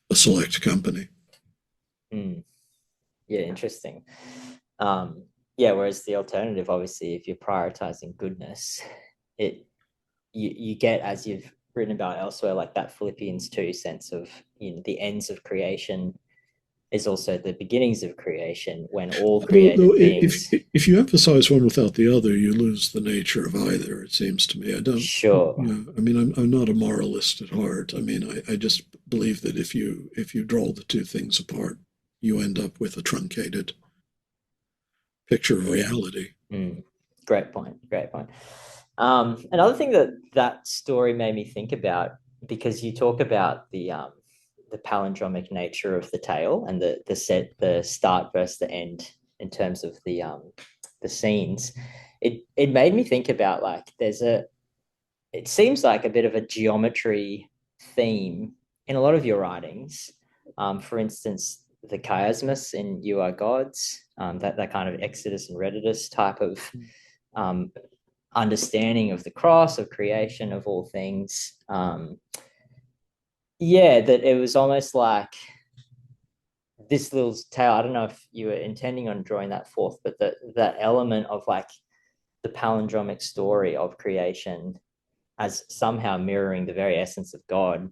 a select company. Yeah, interesting. Whereas the alternative, obviously, if you're prioritizing goodness, you get, as you've written about elsewhere, like that Philippians 2 sense of, the ends of creation is also the beginnings of creation, when all created beings... If you emphasize one without the other, you lose the nature of either, it seems to me. I don't... Sure. I'm not a moralist at heart. I just believe that if you draw the two things apart, you end up with a truncated picture of reality. Great point. Another thing that story made me think about, because you talk about the palindromic nature of the tale and the start versus the end in terms of the scenes, it made me think about, like, it seems like a bit of a geometry theme in a lot of your writings. For instance, the chiasmus in You Are Gods, that kind of Exodus and Redditus type of understanding of the cross, of creation, of all things. That it was almost like this little tale. I don't know if you were intending on drawing that forth, but that element of, like, the palindromic story of creation as somehow mirroring the very essence of God.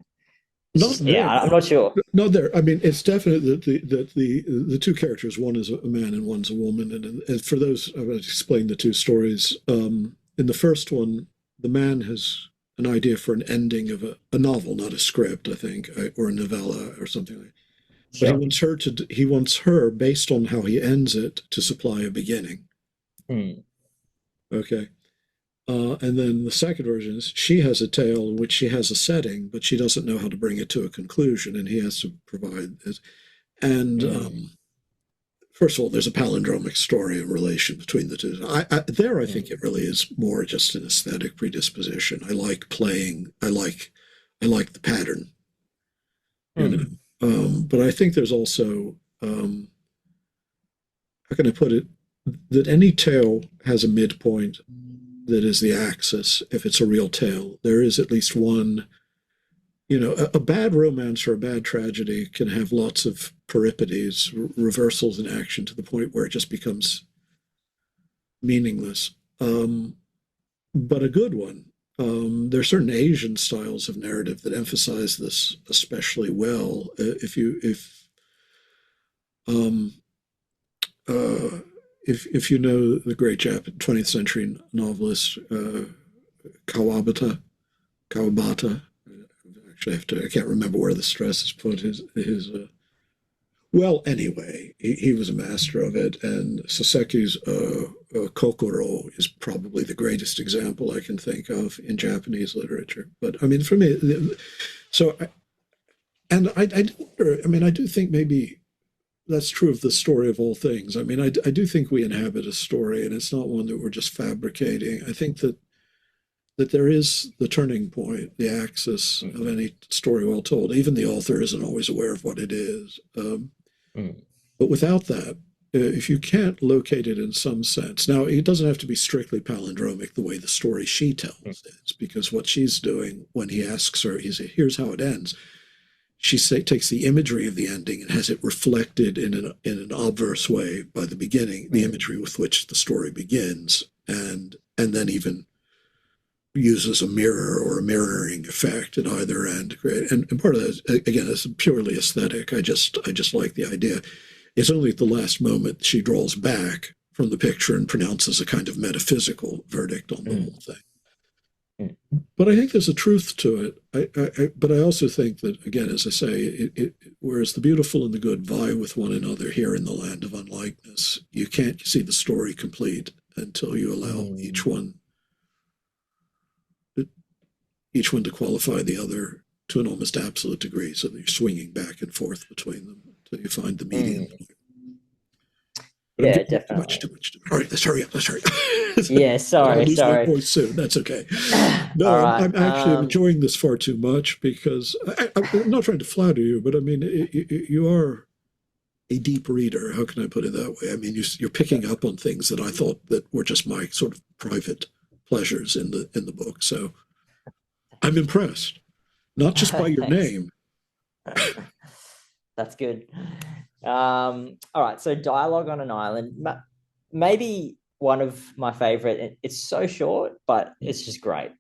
I'm not sure. Not there. It's definite that the two characters, one is a man and one's a woman. And for those, I'm going to explain the two stories. In the first one, the man has an idea for an ending of a novel, not a script, I think, or a novella or something like that. Sure. But he wants her, based on how he ends it, to supply a beginning. Okay. And then the second version is she has a tale in which she has a setting, but she doesn't know how to bring it to a conclusion, and he has to provide it. And first of all, there's a palindromic story in relation between the two. I think it really is more just an aesthetic predisposition. I like playing. I like the pattern. But I think there's also, how can I put it? that any tale has a midpoint that is the axis. If it's a real tale, there is at least one. A bad romance or a bad tragedy can have lots of peripeties, reversals in action to the point where it just becomes meaningless. But a good one. There are certain Asian styles of narrative that emphasize this especially well. Um, if you know the great 20th century novelist Kawabata, actually I can't remember where the stress is put. Well, anyway, he was a master of it, and Soseki's Kokoro is probably the greatest example I can think of in Japanese literature. But I mean, for me, I wonder. I mean, I do think maybe that's true of the story of all things. I mean, I do think we inhabit a story, and it's not one that we're just fabricating. I think that there is the turning point, the axis of any story well told. Even the author isn't always aware of what it is. But without that, if you can't locate it in some sense, now it doesn't have to be strictly palindromic the way the story she tells is, because what she's doing when he asks her, here's how it ends. She takes the imagery of the ending and has it reflected in an obverse way by the beginning, the imagery with which the story begins, and then even uses a mirror or a mirroring effect at either end. And part of that, again, is purely aesthetic. I just like the idea. It's only at the last moment she draws back from the picture and pronounces a kind of metaphysical verdict on the whole thing. But I think there's a truth to it. But I also think that, again, as I say, whereas the beautiful and the good vie with one another here in the land of unlikeness, you can't see the story complete until you allow each one to qualify the other to an almost absolute degree, so that you're swinging back and forth between them until you find the median point. Yeah, definitely. Too much. All right, let's hurry up. Yeah, sorry. I'll lose my voice soon. That's okay. No, right. I'm actually enjoying this far too much, because I'm not trying to flatter you, but I mean, you are a deep reader. How can I put it that way? I mean, you're picking up on things that I thought that were just my sort of private pleasures in the book. So I'm impressed, not just by your name. That's good. All right, so Dialogue on an Island, maybe one of my favorite. It's so short, but it's just great.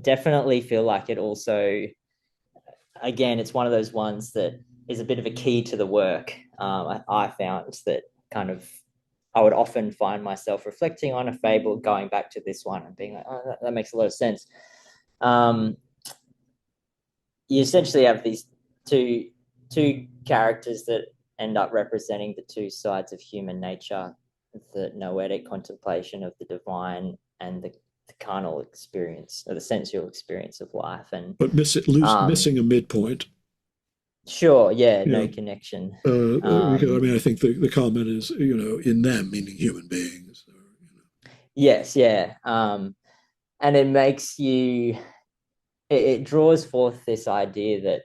Definitely feel like it also, again, it's one of those ones that is a bit of a key to the work. I found that kind of, I would often find myself reflecting on a fable, going back to this one and being like, oh, that makes a lot of sense. You essentially have these two characters that end up representing the two sides of human nature, the noetic contemplation of the divine and the carnal experience, or the sensual experience of life. But missing a midpoint. Sure, yeah, no connection. Because, I mean, I think the comment is, in them, meaning human beings. Yes, yeah. And it makes you, it draws forth this idea that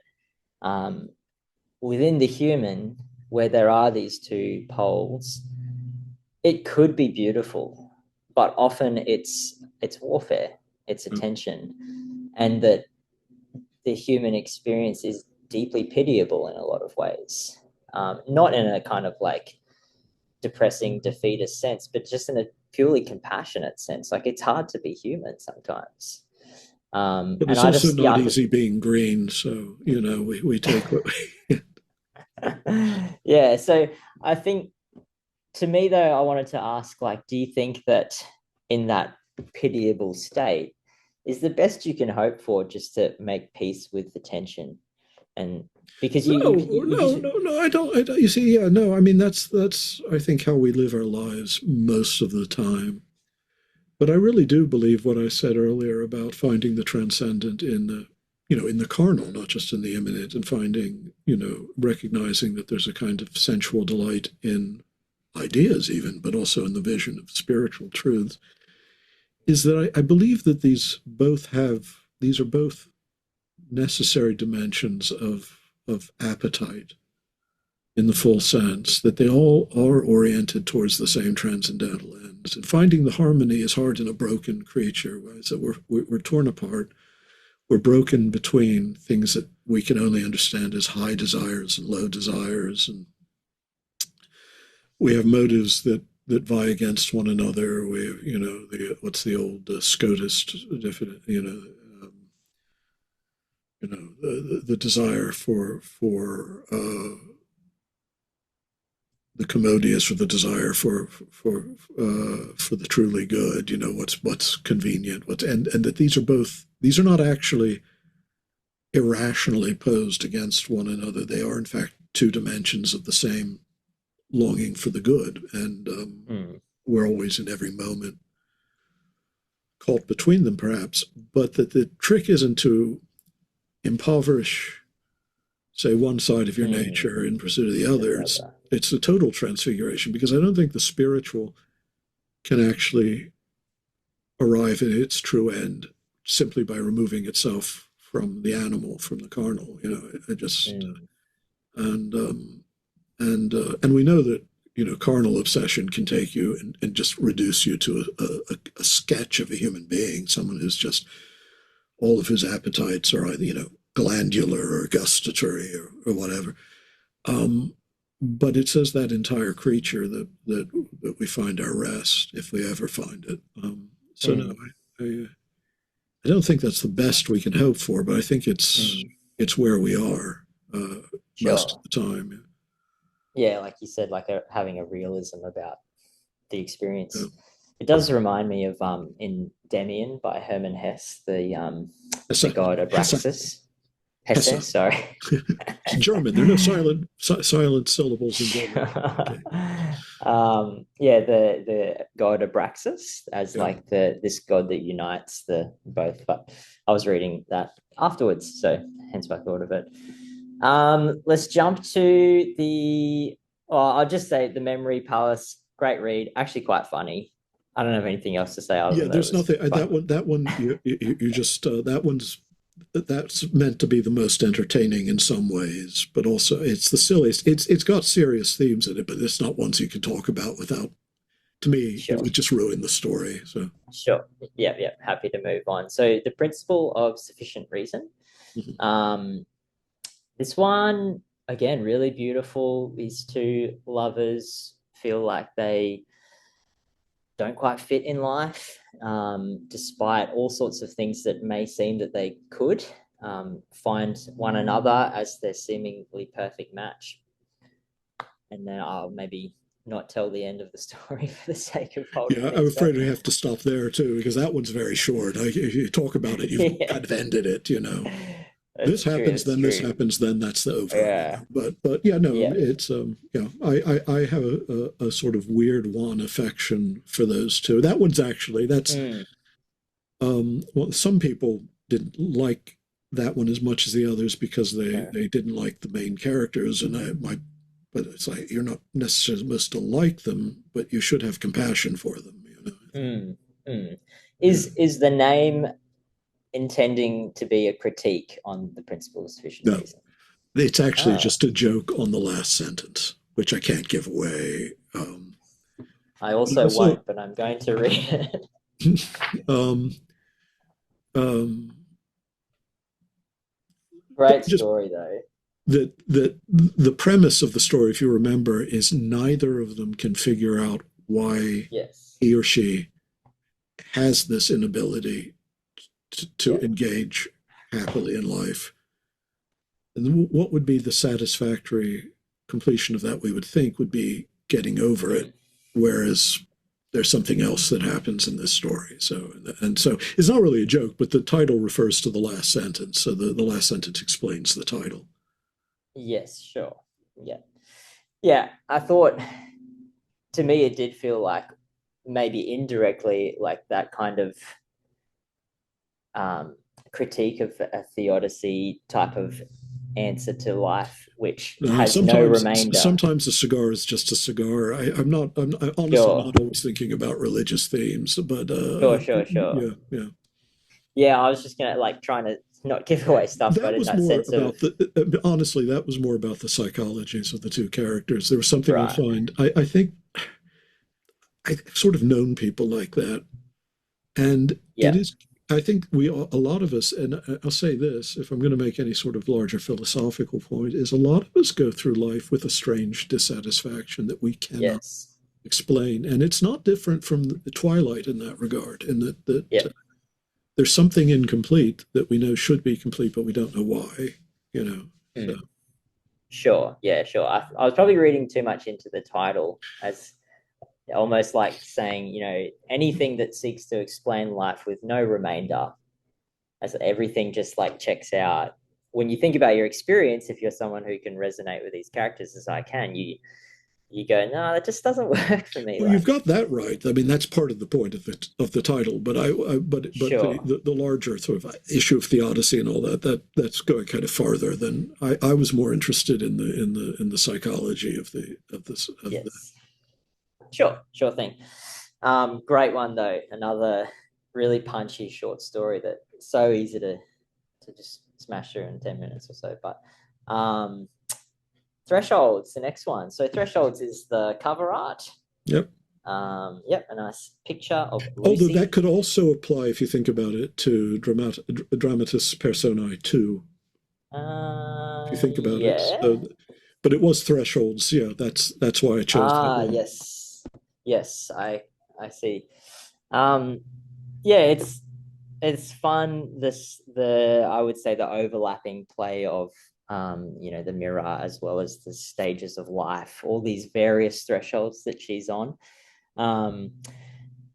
within the human, where there are these two poles, it could be beautiful, but often it's warfare, it's a tension, and that the human experience is deeply pitiable in a lot of ways, not in a kind of like depressing defeatist sense, but just in a purely compassionate sense. Like, it's hard to be human sometimes. But it's also not easy being green, so we take what we yeah, so I think, to me though, I wanted to ask, like, do you think that in that pitiable state is the best you can hope for just to make peace with the tension? And because no, I don't. You see, yeah, no. I mean, that's I think how we live our lives most of the time. But I really do believe what I said earlier about finding the transcendent in the, in the carnal, not just in the immanent, and finding, recognizing that there's a kind of sensual delight in ideas even, but also in the vision of spiritual truths, is that I believe that these are both necessary dimensions of appetite. in the full sense, that they all are oriented towards the same transcendental ends. And finding the harmony is hard in a broken creature. So we're torn apart. We're broken between things that we can only understand as high desires and low desires. And we have motives that vie against one another. We have, what's the old Scotist definition, the desire for the commodious, or the desire for the truly good. What's convenient. And that these are not actually irrationally posed against one another. They are in fact two dimensions of the same longing for the good, and we're always in every moment caught between them, perhaps. But that the trick isn't to impoverish, say, one side of your nature in pursuit of the other. It's a total transfiguration, because I don't think the spiritual can actually arrive at its true end simply by removing itself from the animal, from the carnal. And we know that carnal obsession can take you and just reduce you to a sketch of a human being, someone who's just, all of his appetites are either glandular or gustatory or whatever. But it says that entire creature that we find our rest, if we ever find it. No, I don't think that's the best we can hope for, but I think it's where we are most of the time. Yeah, like you said, having a realism about the experience. Yeah. It does remind me of in Demian by Hermann Hesse, the god Abraxas. Hesse, sorry. It's German. There are no silent syllables in German. Okay. The god Abraxas as this god that unites the both. But I was reading that afterwards, so hence I thought of it. Let's jump to I'll just say The Memory Palace. Great read, actually quite funny. I don't have anything else to say. There's nothing. That one, you just that's meant to be the most entertaining in some ways, but also it's the silliest. It's got serious themes in it, but it's not ones you can talk about without. To me, It would just ruin the story. So sure, yeah, happy to move on. So the principle of sufficient reason. Mm-hmm. This one again, really beautiful. These two lovers feel like they don't quite fit in life, despite all sorts of things that may seem that they could find one another as their seemingly perfect match. And then I'll maybe not tell the end of the story for the sake of holding. Yeah, I'm afraid we have to stop there too, because that one's very short. If you talk about it, you've kind of ended it. This happens, then this happens, then that's the over. Yeah. It's I have a sort of weird affection for those two. That one's actually some people didn't like that one as much as the others because they didn't like the main characters, but it's like you're not necessarily supposed to like them, but you should have compassion for them. Is the name intending to be a critique on the principle of sufficient reason? It's actually just a joke on the last sentence, which I can't give away. I also won't, but I'm going to read it. Great story, though. The premise of the story, if you remember, is neither of them can figure out why he or she has this inability to engage happily in life. And what would be the satisfactory completion of that, we would think, would be getting over it, whereas there's something else that happens in this story. So it's not really a joke, but the title refers to the last sentence. So the last sentence explains the title. Yes, sure. Yeah. I thought, to me, it did feel like maybe indirectly like that kind of critique of a theodicy type of answer to life, which has no remainder. Sometimes a cigar is just a cigar. I'm honestly not always thinking about religious themes, but sure. Yeah, I was just gonna trying to not give away stuff, but That in was that more sense of about honestly, that was more about the psychologies of the two characters. There was something I right. find, I think I've sort of known people like that. And it Yeah. is, I think we all, a lot of us, and I'll say this, if I'm going to make any sort of larger philosophical point, is a lot of us go through life with a strange dissatisfaction that we cannot Yes. explain. And it's not different from the Twilight in that regard, in that Yeah. there's something incomplete that we know should be complete, but we don't know why, you know. So. Mm. Sure. Yeah, sure. I was probably reading too much into the title as almost like saying, anything that seeks to explain life with no remainder, as everything just like checks out. When you think about your experience, if you're someone who can resonate with these characters as I can, you go, no, that just doesn't work for me. Well, you've Like, got that right. I mean, that's part of the point of the title. But but sure. the larger sort of issue of theodicy and all that's going kind of farther than I was more interested in the psychology of the. Yes. Sure thing. Great one though. Another really punchy short story that's so easy to just smash through in 10 minutes or so. But Thresholds, the next one. So Thresholds is the cover art. Yep. Yep, a nice picture of Although Lucy. that could also apply, if you think about it, to dramatis personae too. If you think about it. Yeah. So, but it was Thresholds. Yeah, that's why I chose that one. Yes, I see. Um, yeah, it's fun. The I would say the overlapping play of the mirror as well as the stages of life, all these various thresholds that she's on.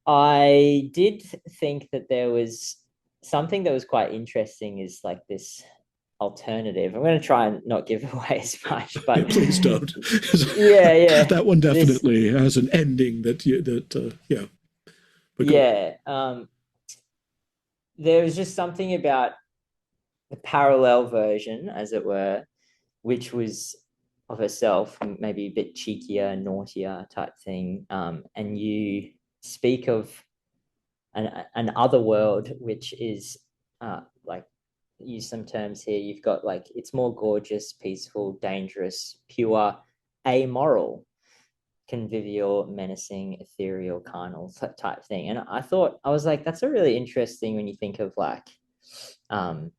I did think that there was something that was quite interesting is like this alternative. I'm going to try and not give away as much, Yeah, but please don't. yeah. That one This, definitely has an ending yeah. But go ahead. yeah. There was just something about the parallel version, as it were, which was of herself, maybe a bit cheekier, naughtier type thing. And you speak of an other world, which is like, use some terms here. You've got like, it's more gorgeous, peaceful, dangerous, pure, amoral, convivial, menacing, ethereal, carnal type thing. And I was like, that's a really interesting when you think of like um,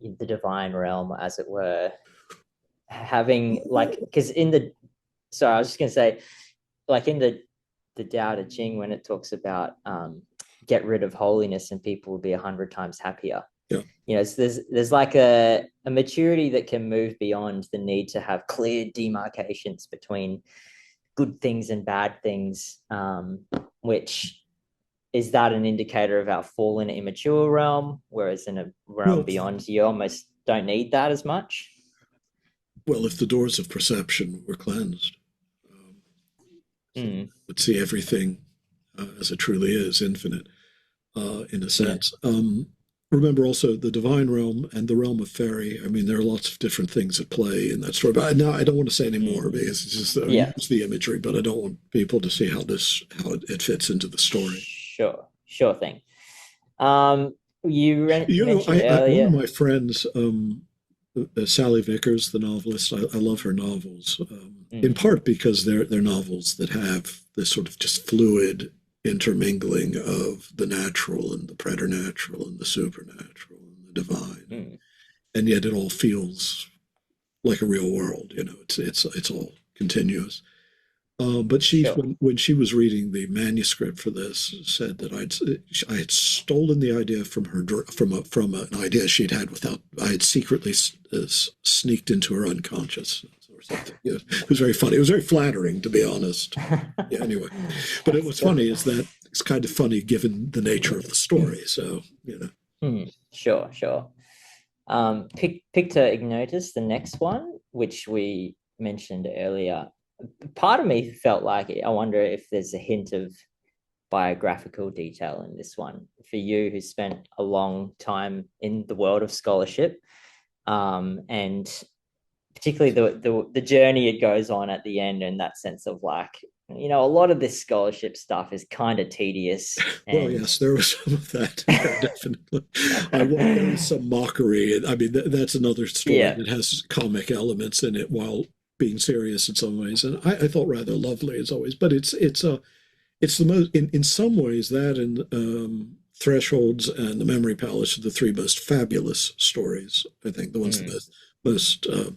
the divine realm, as it were, having like, because sorry, I was just gonna say, like in the Tao Te Ching, when it talks about get rid of holiness and people will be 100 times happier. Yeah. So there's like a maturity that can move beyond the need to have clear demarcations between good things and bad things, which is that an indicator of our fallen immature realm, whereas in a realm Well, beyond, you almost don't need that as much. well, if the doors of perception were cleansed, so Mm. would see everything as it truly is, infinite, in a Yeah. sense. Remember also the divine realm and the realm of fairy. I mean, there are lots of different things at play in that story. But now I don't want to say any more because it's just Yeah. use the imagery, but I don't want people to see how it fits into the story. Sure thing. You mentioned One of earlier. my friends, Sally Vickers, the novelist, I love her novels, in part because they're novels that have this sort of just fluid intermingling of the natural and the preternatural and the supernatural and the divine, and yet it all feels like a real world. It's all continuous. But Sure. when she was reading the manuscript for this, said that I had stolen the idea from her from an idea she'd had without I had secretly sneaked into her unconscious or something. It was very funny. It was very flattering, to be honest. Yeah, anyway, but what's funny is that it's kind of funny given the nature of the story. So Sure. Picta ignotus, the next one, which we mentioned earlier. Part of me felt like I wonder if there's a hint of biographical detail in this one for you, who spent a long time in the world of scholarship, and particularly the journey it goes on at the end, and that sense of like a lot of this scholarship stuff is kind of tedious Well, and yes, there was some of that. Yeah, definitely. There was some mockery. I mean, that's another story yeah. that has comic elements in it while being serious in some ways, and I thought rather lovely as always. But it's the most in some ways that and Thresholds and The Memory Palace are the three most fabulous stories. I think the ones that Mm, most uh,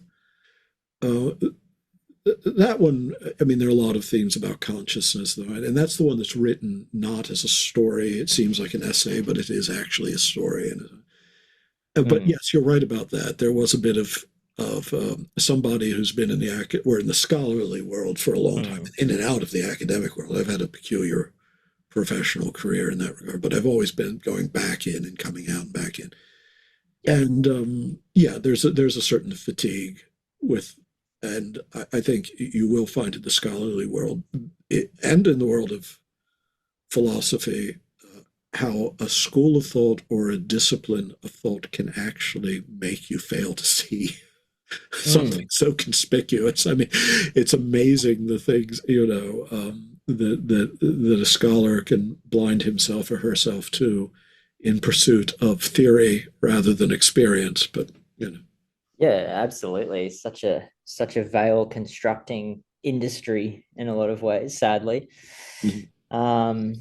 that one. I mean, there are a lot of themes about consciousness, though, and that's the one that's written not as a story. It seems like an essay, but it is actually a story. But mm, yes, you're right about that. There was a bit of somebody who's been in we're in the scholarly world for a long time, mm. in and out of the academic world. I've had a peculiar professional career in that regard, but I've always been going back in and coming out and back in. Yeah. And yeah, there's a certain fatigue with, and I think you will find in the scholarly world and in the world of philosophy how a school of thought or a discipline of thought can actually make you fail to see something Mm. so conspicuous. I mean, it's amazing the things that a scholar can blind himself or herself to in pursuit of theory rather than experience. But you know, Yeah, absolutely. Such a veil constructing industry in a lot of ways, sadly. mhm. Um,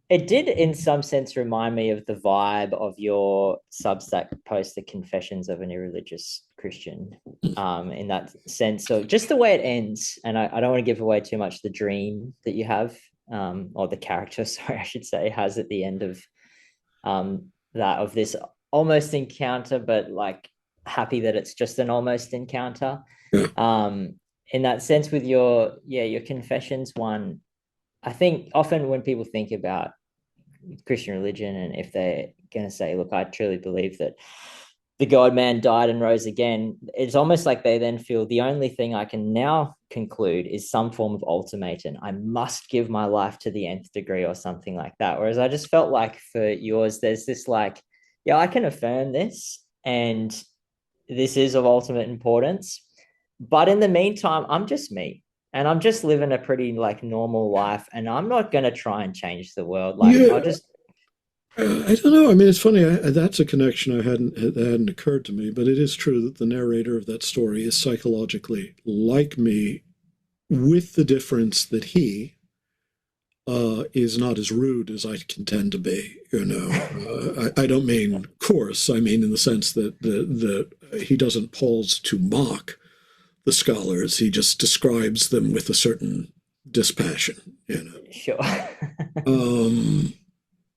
it did, in some sense, remind me of the vibe of your Substack post, "The Confessions of an Irreligious Christian." In that sense, so just the way it ends, and I don't want to give away too much the dream that you have, or the character, sorry, I should say, has at the end of that of this almost encounter, but like happy that it's just an almost encounter. Yeah, Um, in that sense, with your confessions one, I think often when people think about Christian religion, and if they're going to say, look, I truly believe that the God man died and rose again, it's almost like they then feel the only thing I can now conclude is some form of ultimatum. I must give my life to the nth degree or something like that. Whereas I just felt like for yours, there's this like, yeah, I can affirm this and this is of ultimate importance. But in the meantime, I'm just me and I'm just living a pretty like normal life and I'm not going to try and change the world. Like I'll yeah. just, I don't know. I mean, it's funny. That's a connection that hadn't occurred to me, but it is true that the narrator of that story is psychologically like me, with the difference that he is not as rude as I can tend to be. I don't mean coarse. I mean in the sense that he doesn't pause to mock the scholars. He just describes them with a certain dispassion. sure. Um,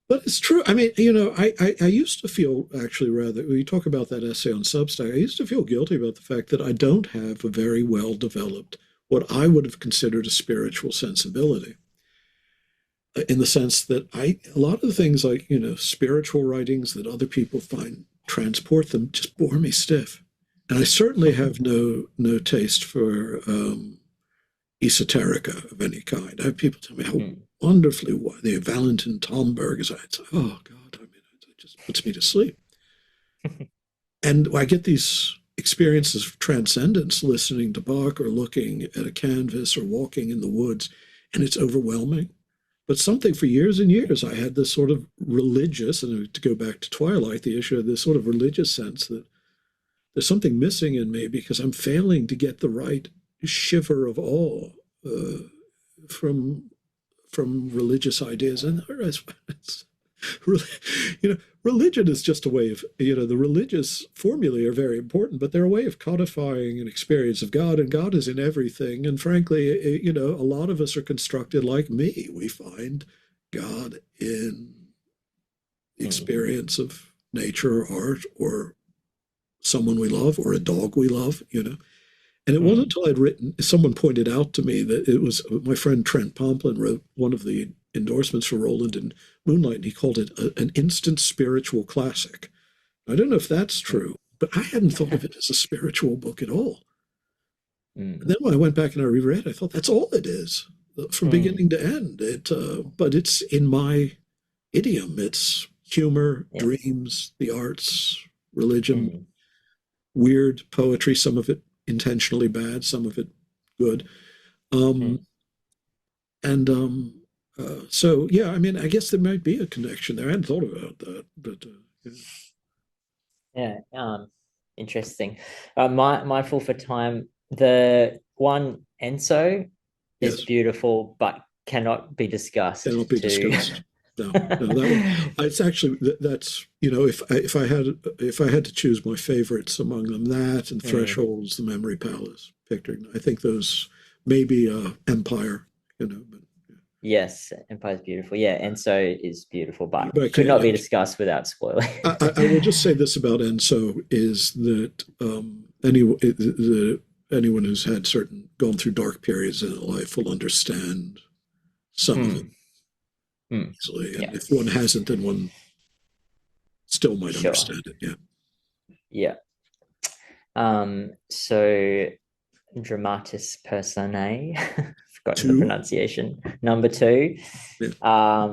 but it's true. I mean, I used to feel actually rather, when you talk about that essay on Substack, I used to feel guilty about the fact that I don't have a very well developed, what I would have considered a spiritual sensibility, in the sense that a lot of the things like, spiritual writings that other people find transport them just bore me stiff. And I certainly have no taste for esoterica of any kind. I have people tell me how wonderfully the Valentin Tomberg is. It's like, oh God, I mean, it just puts me to sleep. And I get these experiences of transcendence listening to Bach or looking at a canvas or walking in the woods, and it's overwhelming. But something for years and years, I had this sort of religious, and to go back to Twilight, the issue of this sort of religious sense that there's something missing in me because I'm failing to get the right shiver of awe uh, from religious ideas. And really, religion is just a way of, the religious formulae are very important, but they're a way of codifying an experience of God, and God is in everything. And frankly, a lot of us are constructed like me. We find God in the experience of nature or art or someone we love or a dog we love. And it wasn't until I'd written, someone pointed out to me that it was my friend Trent Pomplin wrote one of the endorsements for Roland and Moonlight, and he called it an instant spiritual classic. I don't know if that's true, but I hadn't thought of it as a spiritual book at all. And then when I went back and I reread, I thought that's all it is, from beginning to end. But it's in my idiom. It's humor, Yeah. dreams, the arts, religion, weird poetry, some of it intentionally bad, some of it good. Um, And so, yeah, I mean, I guess there might be a connection there. I hadn't thought about that, but yeah. Yeah, interesting. Mindful for time. The one Enso is Yes, beautiful, but cannot be discussed that'll be too. discussed. No, no, that one. It's actually that's if I had to choose my favorites among them, that and Mm. Thresholds, the Memory Palace, Victor. I think those maybe Empire, but Yes, Empire's beautiful. Yeah, Enso is beautiful, but but I could not be can't. discussed without spoiling. I will just say this about Enso is that anyone who's had certain gone through dark periods in their life will understand some of it Mm, mm, easily, and yeah, if one hasn't, then one still might sure. understand it. Yeah. Yeah. So dramatis personae, forgotten the Two. pronunciation. Number two. Yeah.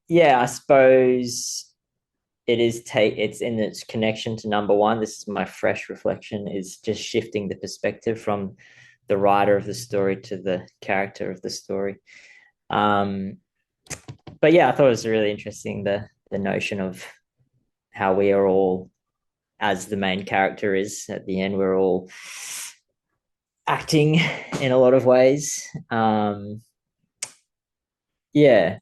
Yeah, I suppose it's in its connection to number one. This is my fresh reflection, is just shifting the perspective from the writer of the story to the character of the story. But yeah, I thought it was really interesting, the notion of how we are all, as the main character is at the end, we're all acting in a lot of ways. Yeah,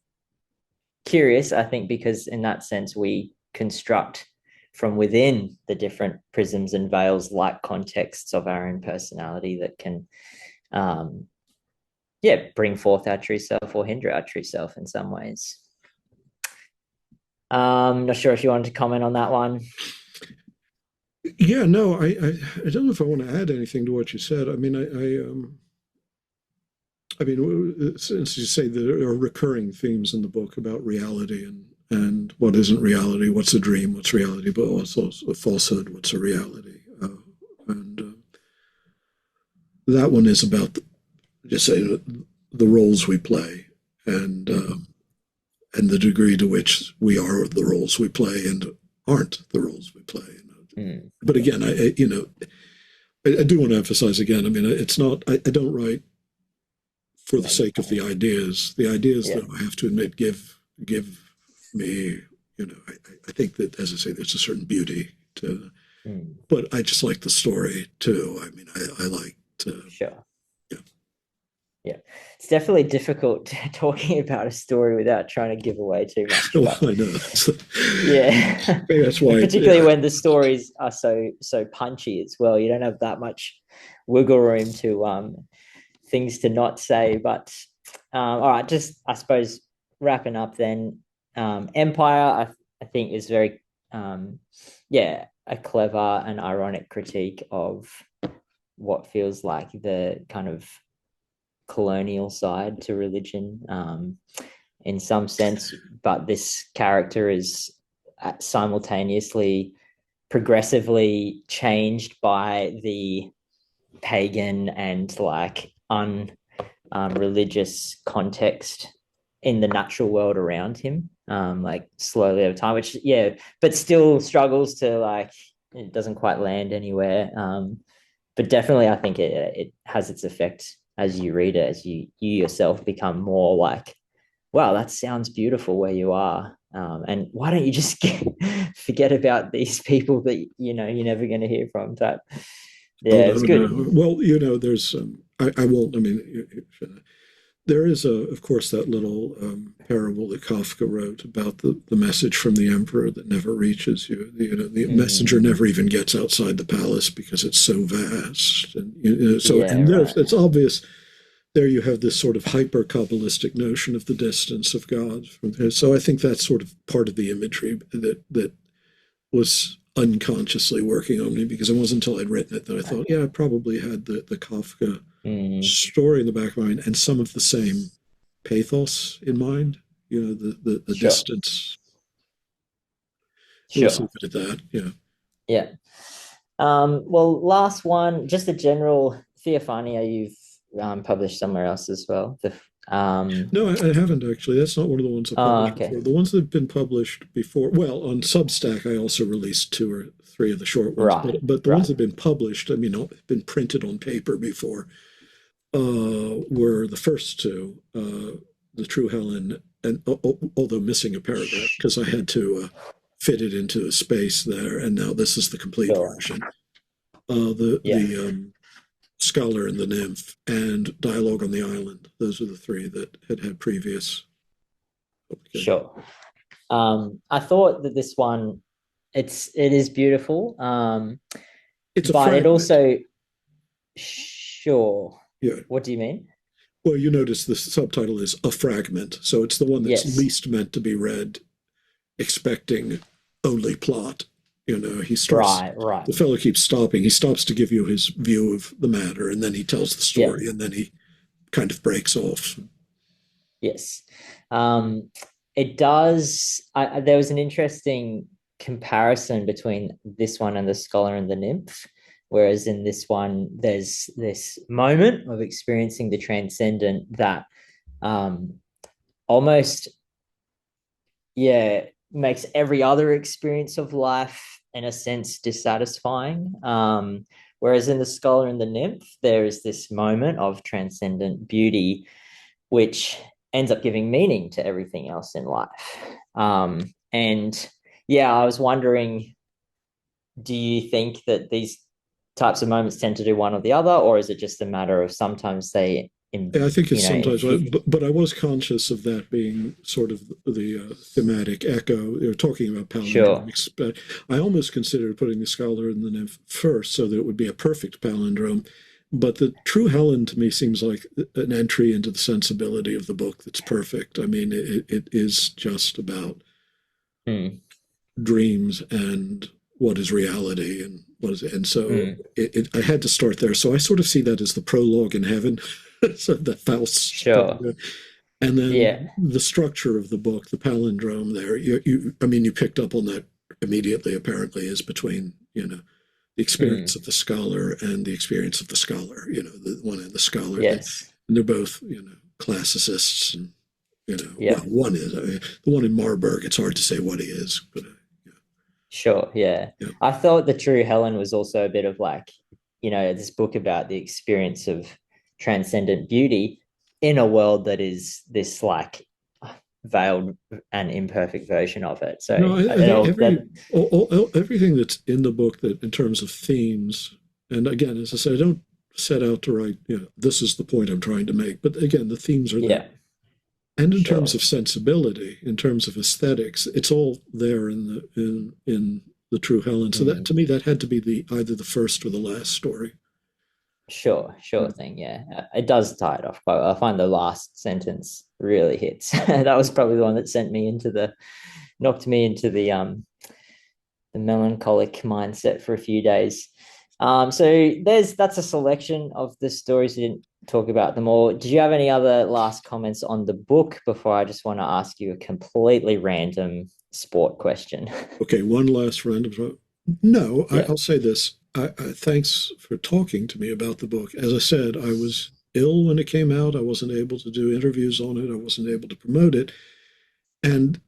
curious, I think, because in that sense we construct from within the different prisms and veils like contexts of our own personality that can yeah, bring forth our true self or hinder our true self in some ways. Not sure if you wanted to comment on that one. Yeah, no, I don't know if I want to add anything to what you said. I mean, I mean, since you say there are recurring themes in the book about reality and what isn't reality, what's a dream, what's reality, but also a falsehood, what's a reality, and that one is about just say the roles we play and the degree to which we are the roles we play and aren't the roles we play. But again, I do want to emphasize again. I mean, it's not. I don't write for the sake of the ideas. The ideas, Yeah. though, I have to admit, give me. I think that, as I say, there's a certain beauty to. But I just like the story too. I mean, I like to. Sure. Yeah. Yeah, it's definitely difficult talking about a story without trying to give away too much. Well, But I know. yeah, Maybe that's why. particularly Yeah. when the stories are so punchy as well. You don't have that much wiggle room to things to not say. But all right, just I suppose wrapping up then. Empire, I think, is very yeah, a clever and ironic critique of what feels like the kind of colonial side to religion in some sense, but this character is simultaneously progressively changed by the pagan and like religious context in the natural world around him, like slowly over time, which yeah, but still struggles to like, it doesn't quite land anywhere. But definitely I think it has its effect as you read it, as you yourself become more like, wow, that sounds beautiful where you are. And why don't you just forget about these people that you're never going to hear from? But Oh yeah, no, it's good. no. Well, there's. I won't. I mean, there is of course, that little parable that Kafka wrote about the message from the emperor that never reaches you. The messenger never even gets outside the palace because it's so vast, and so Yeah, and right. it's obvious. There you have this sort of hyper Kabbalistic notion of the distance of God from there. So I think that's sort of part of the imagery that was unconsciously working on me, because it wasn't until I'd written it that I thought, yeah, I probably had the Kafka story in the back of my mind and some of the same pathos in mind. The Sure. distance. We'll leave Sure. it at that. Yeah. Yeah. Well, last one, just a general Theophania, you've published somewhere else as well. No, I haven't actually. That's not one of the ones I published Okay. before. The ones that have been published before, well, on Substack, I also released two or three of the short ones. Right. But the ones Right. that have been published, I mean, been printed on paper before, were the first two. the True Helen, and although missing a paragraph because I had to fit it into a space there, and now this is the complete Sure. version. The Scholar and the Nymph and Dialogue on the Island. Those are the three that had previous. Okay. Sure. I thought that this one, it is beautiful. It's a but fragment. It also, sure. Yeah. What do you mean? Well, you notice the subtitle is A Fragment, so it's the one that's least meant to be read expecting only plot. He starts. Right. The fellow keeps stopping. He stops to give you his view of the matter, and then he tells the story, and then he kind of breaks off. Yes. It does. There was an interesting comparison between this one and The Scholar and the Nymph, whereas in this one, there's this moment of experiencing the transcendent that almost, makes every other experience of life, in a sense, dissatisfying. Whereas in The Scholar and the Nymph, there is this moment of transcendent beauty, which ends up giving meaning to everything else in life. And I was wondering, do you think that these types of moments tend to do one or the other, or is it just a matter of sometimes they... I think it's sometimes, but I was conscious of that being sort of the thematic echo. You're talking about palindromics, but I almost considered putting The Scholar and the Nymph first so that it would be a perfect palindrome. But the True Helen to me seems like an entry into the sensibility of the book that's perfect. I mean, it is just about dreams and what is reality and what is it. And so I had to start there. So I sort of see that as the prologue in heaven. So the Faust. Sure. And then the structure of the book, the palindrome there, you picked up on that immediately, apparently, is between, the experience of the scholar and the experience of the scholar, the one and the scholar. Yes. And they're both, classicists and, well, one is, the one in Marburg, it's hard to say what he is, but Sure, yeah. I thought the True Helen was also a bit of like, this book about the experience of transcendent beauty in a world that is this like veiled and imperfect version of it. So everything that's in the book that in terms of themes, and again, as I said, I don't set out to write, this is the point I'm trying to make, but again, the themes are there. And in terms of sensibility, in terms of aesthetics, it's all there in the True Helen. So that to me, that had to be either the first or the last story. Sure thing. Yeah, it does tie it off. I find the last sentence really hits. That was probably the one that knocked me into the melancholic mindset for a few days. So that's a selection of the stories. You didn't talk about them all. Did you have any other last comments on the book before I just want to ask you a completely random sport question? Okay, one last random. No, I'll say this. Thanks for talking to me about the book. As I said, I was ill when it came out. I wasn't able to do interviews on it. I wasn't able to promote it. And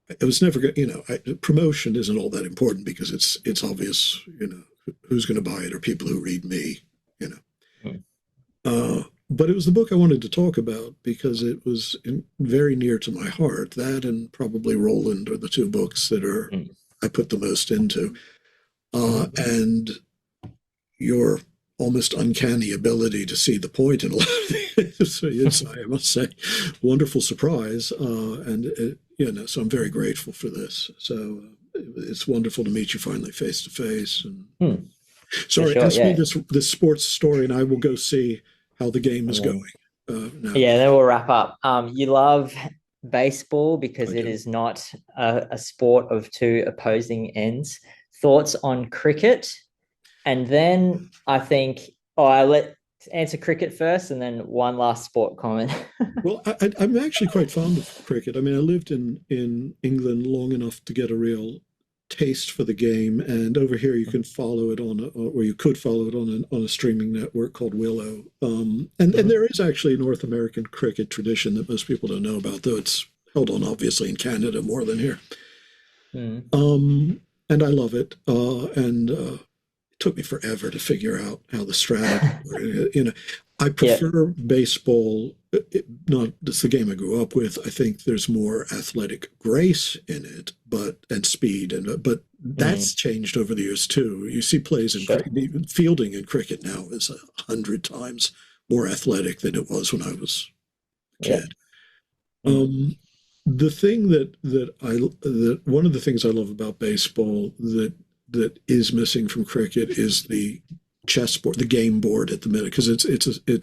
it was never good. Promotion isn't all that important because it's obvious, who's going to buy it or people who read me, But it was the book I wanted to talk about because it was very near to my heart. That and probably Roland are the two books that I put the most into. And your almost uncanny ability to see the point in a lot of things. So it's, I must say, wonderful surprise. So I'm very grateful for this. So it's wonderful to meet you finally face to face. Sorry, ask me this sports story, and I will go see how the game is going. Now. Yeah, then we'll wrap up. You love baseball because it is not a sport of two opposing ends. Thoughts on cricket? And then I think, let's answer cricket first and then one last sport comment. Well, I'm actually quite fond of cricket. I mean, I lived in England long enough to get a real taste for the game. And over here, you can follow it you could follow it on a streaming network called Willow. And there is actually a North American cricket tradition that most people don't know about, though it's held on obviously in Canada more than here. And I love it. It took me forever to figure out how the strategy, I Yep. prefer baseball. Not it's the game I grew up with. I think there's more athletic grace in it, but and speed, and but that's Mm, changed over the years too. You see plays in sure. even fielding in cricket now is 100 times more athletic than it was when I was a Yep. kid. Mm, Um, the thing that one of the things I love about baseball that is missing from cricket is the chessboard, the game board at the minute, because it's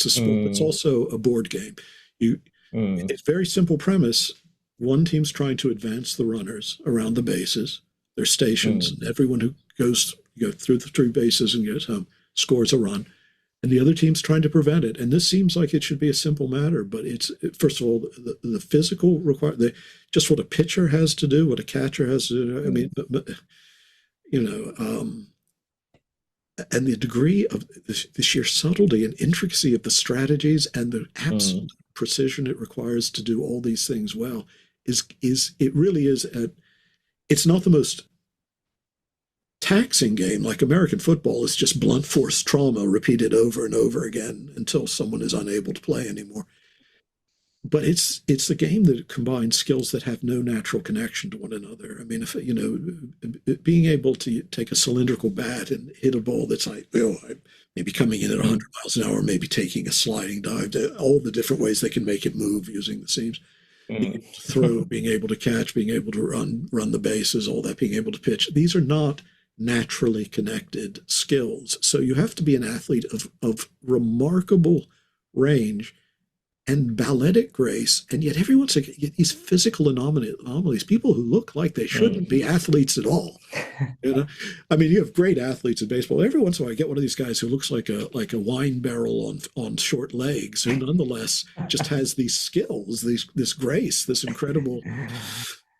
a sport. It's mm, also a board game. You mm, It's very simple premise. One team's trying to advance the runners around the bases. There's stations, mm, and everyone who goes through the three bases and gets home scores a run, and the other team's trying to prevent it. And this seems like it should be a simple matter, but it's first of all the physical just what a pitcher has to do, what a catcher has to do. I mean, mm, you know, um, and the degree of the sheer subtlety and intricacy of the strategies and the absolute mm, precision it requires to do all these things well is it really is it's not the most taxing game. Like American football is just blunt force trauma repeated over and over again until someone is unable to play anymore. But it's a game that combines skills that have no natural connection to one another. I mean, if being able to take a cylindrical bat and hit a ball that's like, maybe coming in at mm, 100 miles an hour, maybe taking a sliding dive, all the different ways they can make it move using the seams, being mm. able to throw, being able to catch, being able to run the bases, all that, being able to pitch. These are not naturally connected skills. So you have to be an athlete of remarkable range and balletic grace, and yet everyone's like these physical anomalies, people who look like they shouldn't be Mm. athletes at all. You know, I mean, you have great athletes in baseball. Every once in a while, I get one of these guys who looks like a wine barrel on short legs, who nonetheless just has these skills, this grace, this incredible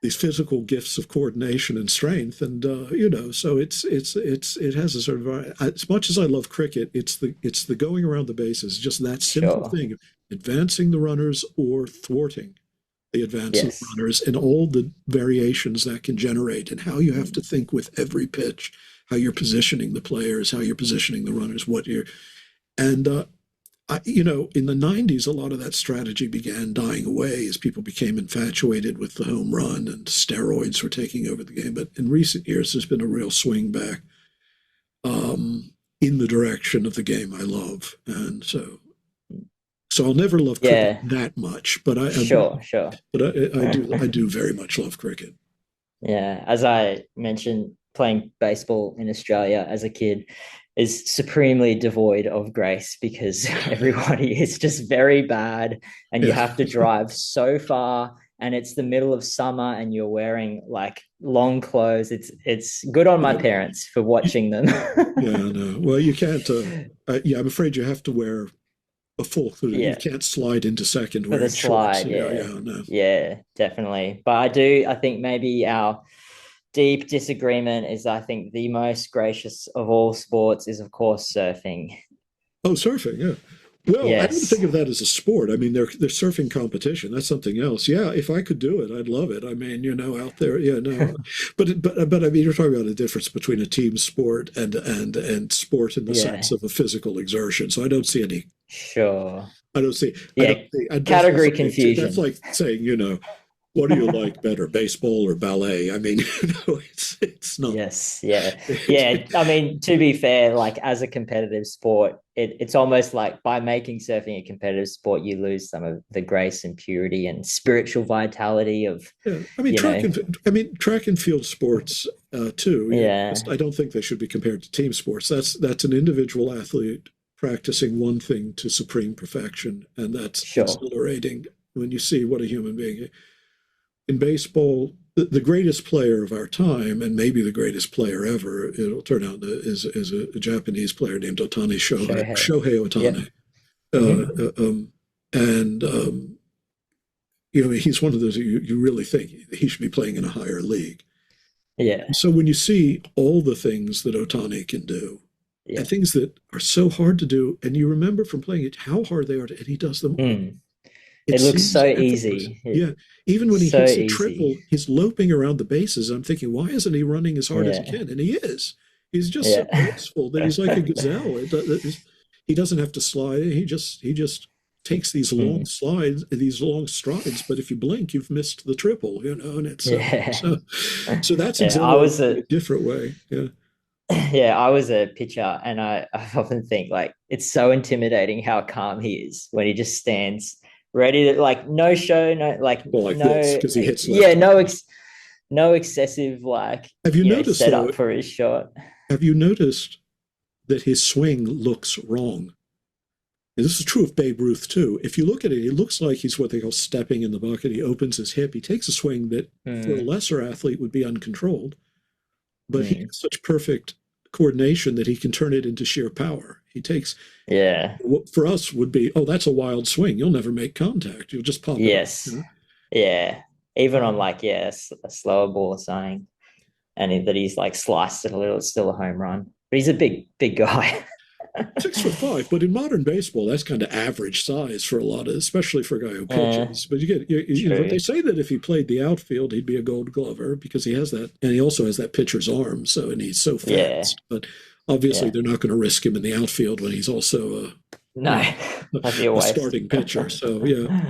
these physical gifts of coordination and strength, and so it has a sort of as much as I love cricket, it's the going around the bases, just that simple Sure. thing of advancing the runners or thwarting the advance of the Yes. runners, and all the variations that can generate, and how you have to Mm, think with every pitch, how you're positioning the players, how you're positioning the runners, what you're and in the 90s, a lot of that strategy began dying away as people became infatuated with the home run and steroids were taking over the game. But in recent years, there's been a real swing back in the direction of the game I love. And so I'll never love cricket yeah. that much, but Sure. Sure. I do very much love cricket. Yeah, as I mentioned, playing baseball in Australia as a kid is supremely devoid of grace because everybody is just very bad and you Yeah, have to drive so far and it's the middle of summer and you're wearing like long clothes. It's good on my yeah, parents for watching them. yeah. No, well, you can't. Yeah, I'm afraid you have to wear a full. You Yeah, can't slide into second for the wearing shorts. slide, Yeah, yeah. yeah, no. Yeah, definitely. But I think maybe our deep disagreement is I think the most gracious of all sports is of course surfing. Oh, surfing, yeah. Well, I don't think Yes. of that as a sport. I mean, they're surfing competition. That's something else. Yeah, if I could do it, I'd love it. I mean, out there, yeah, no. But I mean, you're talking about a difference between a team sport and sport in the sense Yeah, of a physical exertion. So I don't see any. sure. I don't see. I don't Yeah, see. category That's confusion. like saying, what do you like better, baseball or ballet? I mean, it's not. Yes, yeah. Yeah, I mean, to be fair, like as a competitive sport, it's almost like by making surfing a competitive sport, you lose some of the grace and purity and spiritual vitality of, Yeah, I mean you know, track and field sports too. Yeah, yeah, I don't think they should be compared to team sports. That's an individual athlete practicing one thing to supreme perfection, and that's sure. exhilarating when you see what a human being. In baseball, the greatest player of our time, and maybe the greatest player ever, it'll turn out is a Japanese player named Shohei. Shohei Yep. Ohtani, Mm-hmm. uh, uh, um, and he's one of those you really think he should be playing in a higher league. Yeah. So when you see all the things that Otani can do, and Yeah. things that are so hard to do, and you remember from playing it how hard they are to, and he does them all. Mm. It It looks seems so effortless. easy. Yeah. Even when he So hits a triple, easy. he's loping around the bases. I'm thinking, why isn't he running as hard as he Yeah. can? And he is. He's just so Yeah. graceful that he's like a gazelle. he doesn't have to slide. He just takes these long slides, these long strides. But if you blink, you've missed the triple, and it's Yeah. so that's Yeah, I exhilarating was in a different way. Yeah. yeah, I was a pitcher, and I often think like it's so intimidating how calm he is when he just stands ready to, like, no show, no, like, Well, like this, no, because he hits yeah, left. no excessive, like, Have you noticed though? setup for his shot. Have you noticed that his swing looks wrong? And this is true of Babe Ruth too. If you look at it, it looks like he's what they call stepping in the bucket. He opens his hip. He takes a swing that for a lesser athlete would be uncontrolled, but he has such perfect coordination that he can turn it into sheer power. He takes, Yeah. what for us would be, oh, that's a wild swing. You'll never make contact. You'll just pop Yes. it. Yeah. Even on, like, a slower ball or something, and that he's like sliced it a little, it's still a home run. But he's a big guy. 6'5", but in modern baseball, that's kind of average size for a lot of, especially for a guy who pitches. But you know, they say that if he played the outfield, he'd be a Gold Glover because he has that, and he also has that pitcher's arm, so and he's so fast. Yeah. But obviously, they're not going to risk him in the outfield when he's also a starting pitcher. So yeah.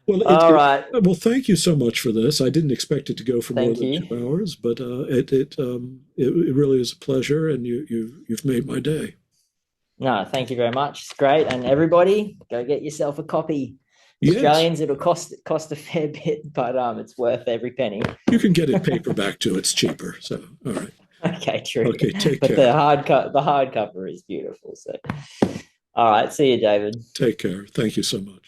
Well, all right. Well, thank you so much for this. I didn't expect it to go for more than 2 hours, but it really is a pleasure, and you've made my day. No, thank you very much. It's great. And everybody, go get yourself a copy. Yes. Australians, it'll cost a fair bit, but it's worth every penny. You can get it paperback too. It's cheaper. So, all right. Okay, true. Okay, take care. But the hardcover is beautiful. So, all right. See you, David. Take care. Thank you so much.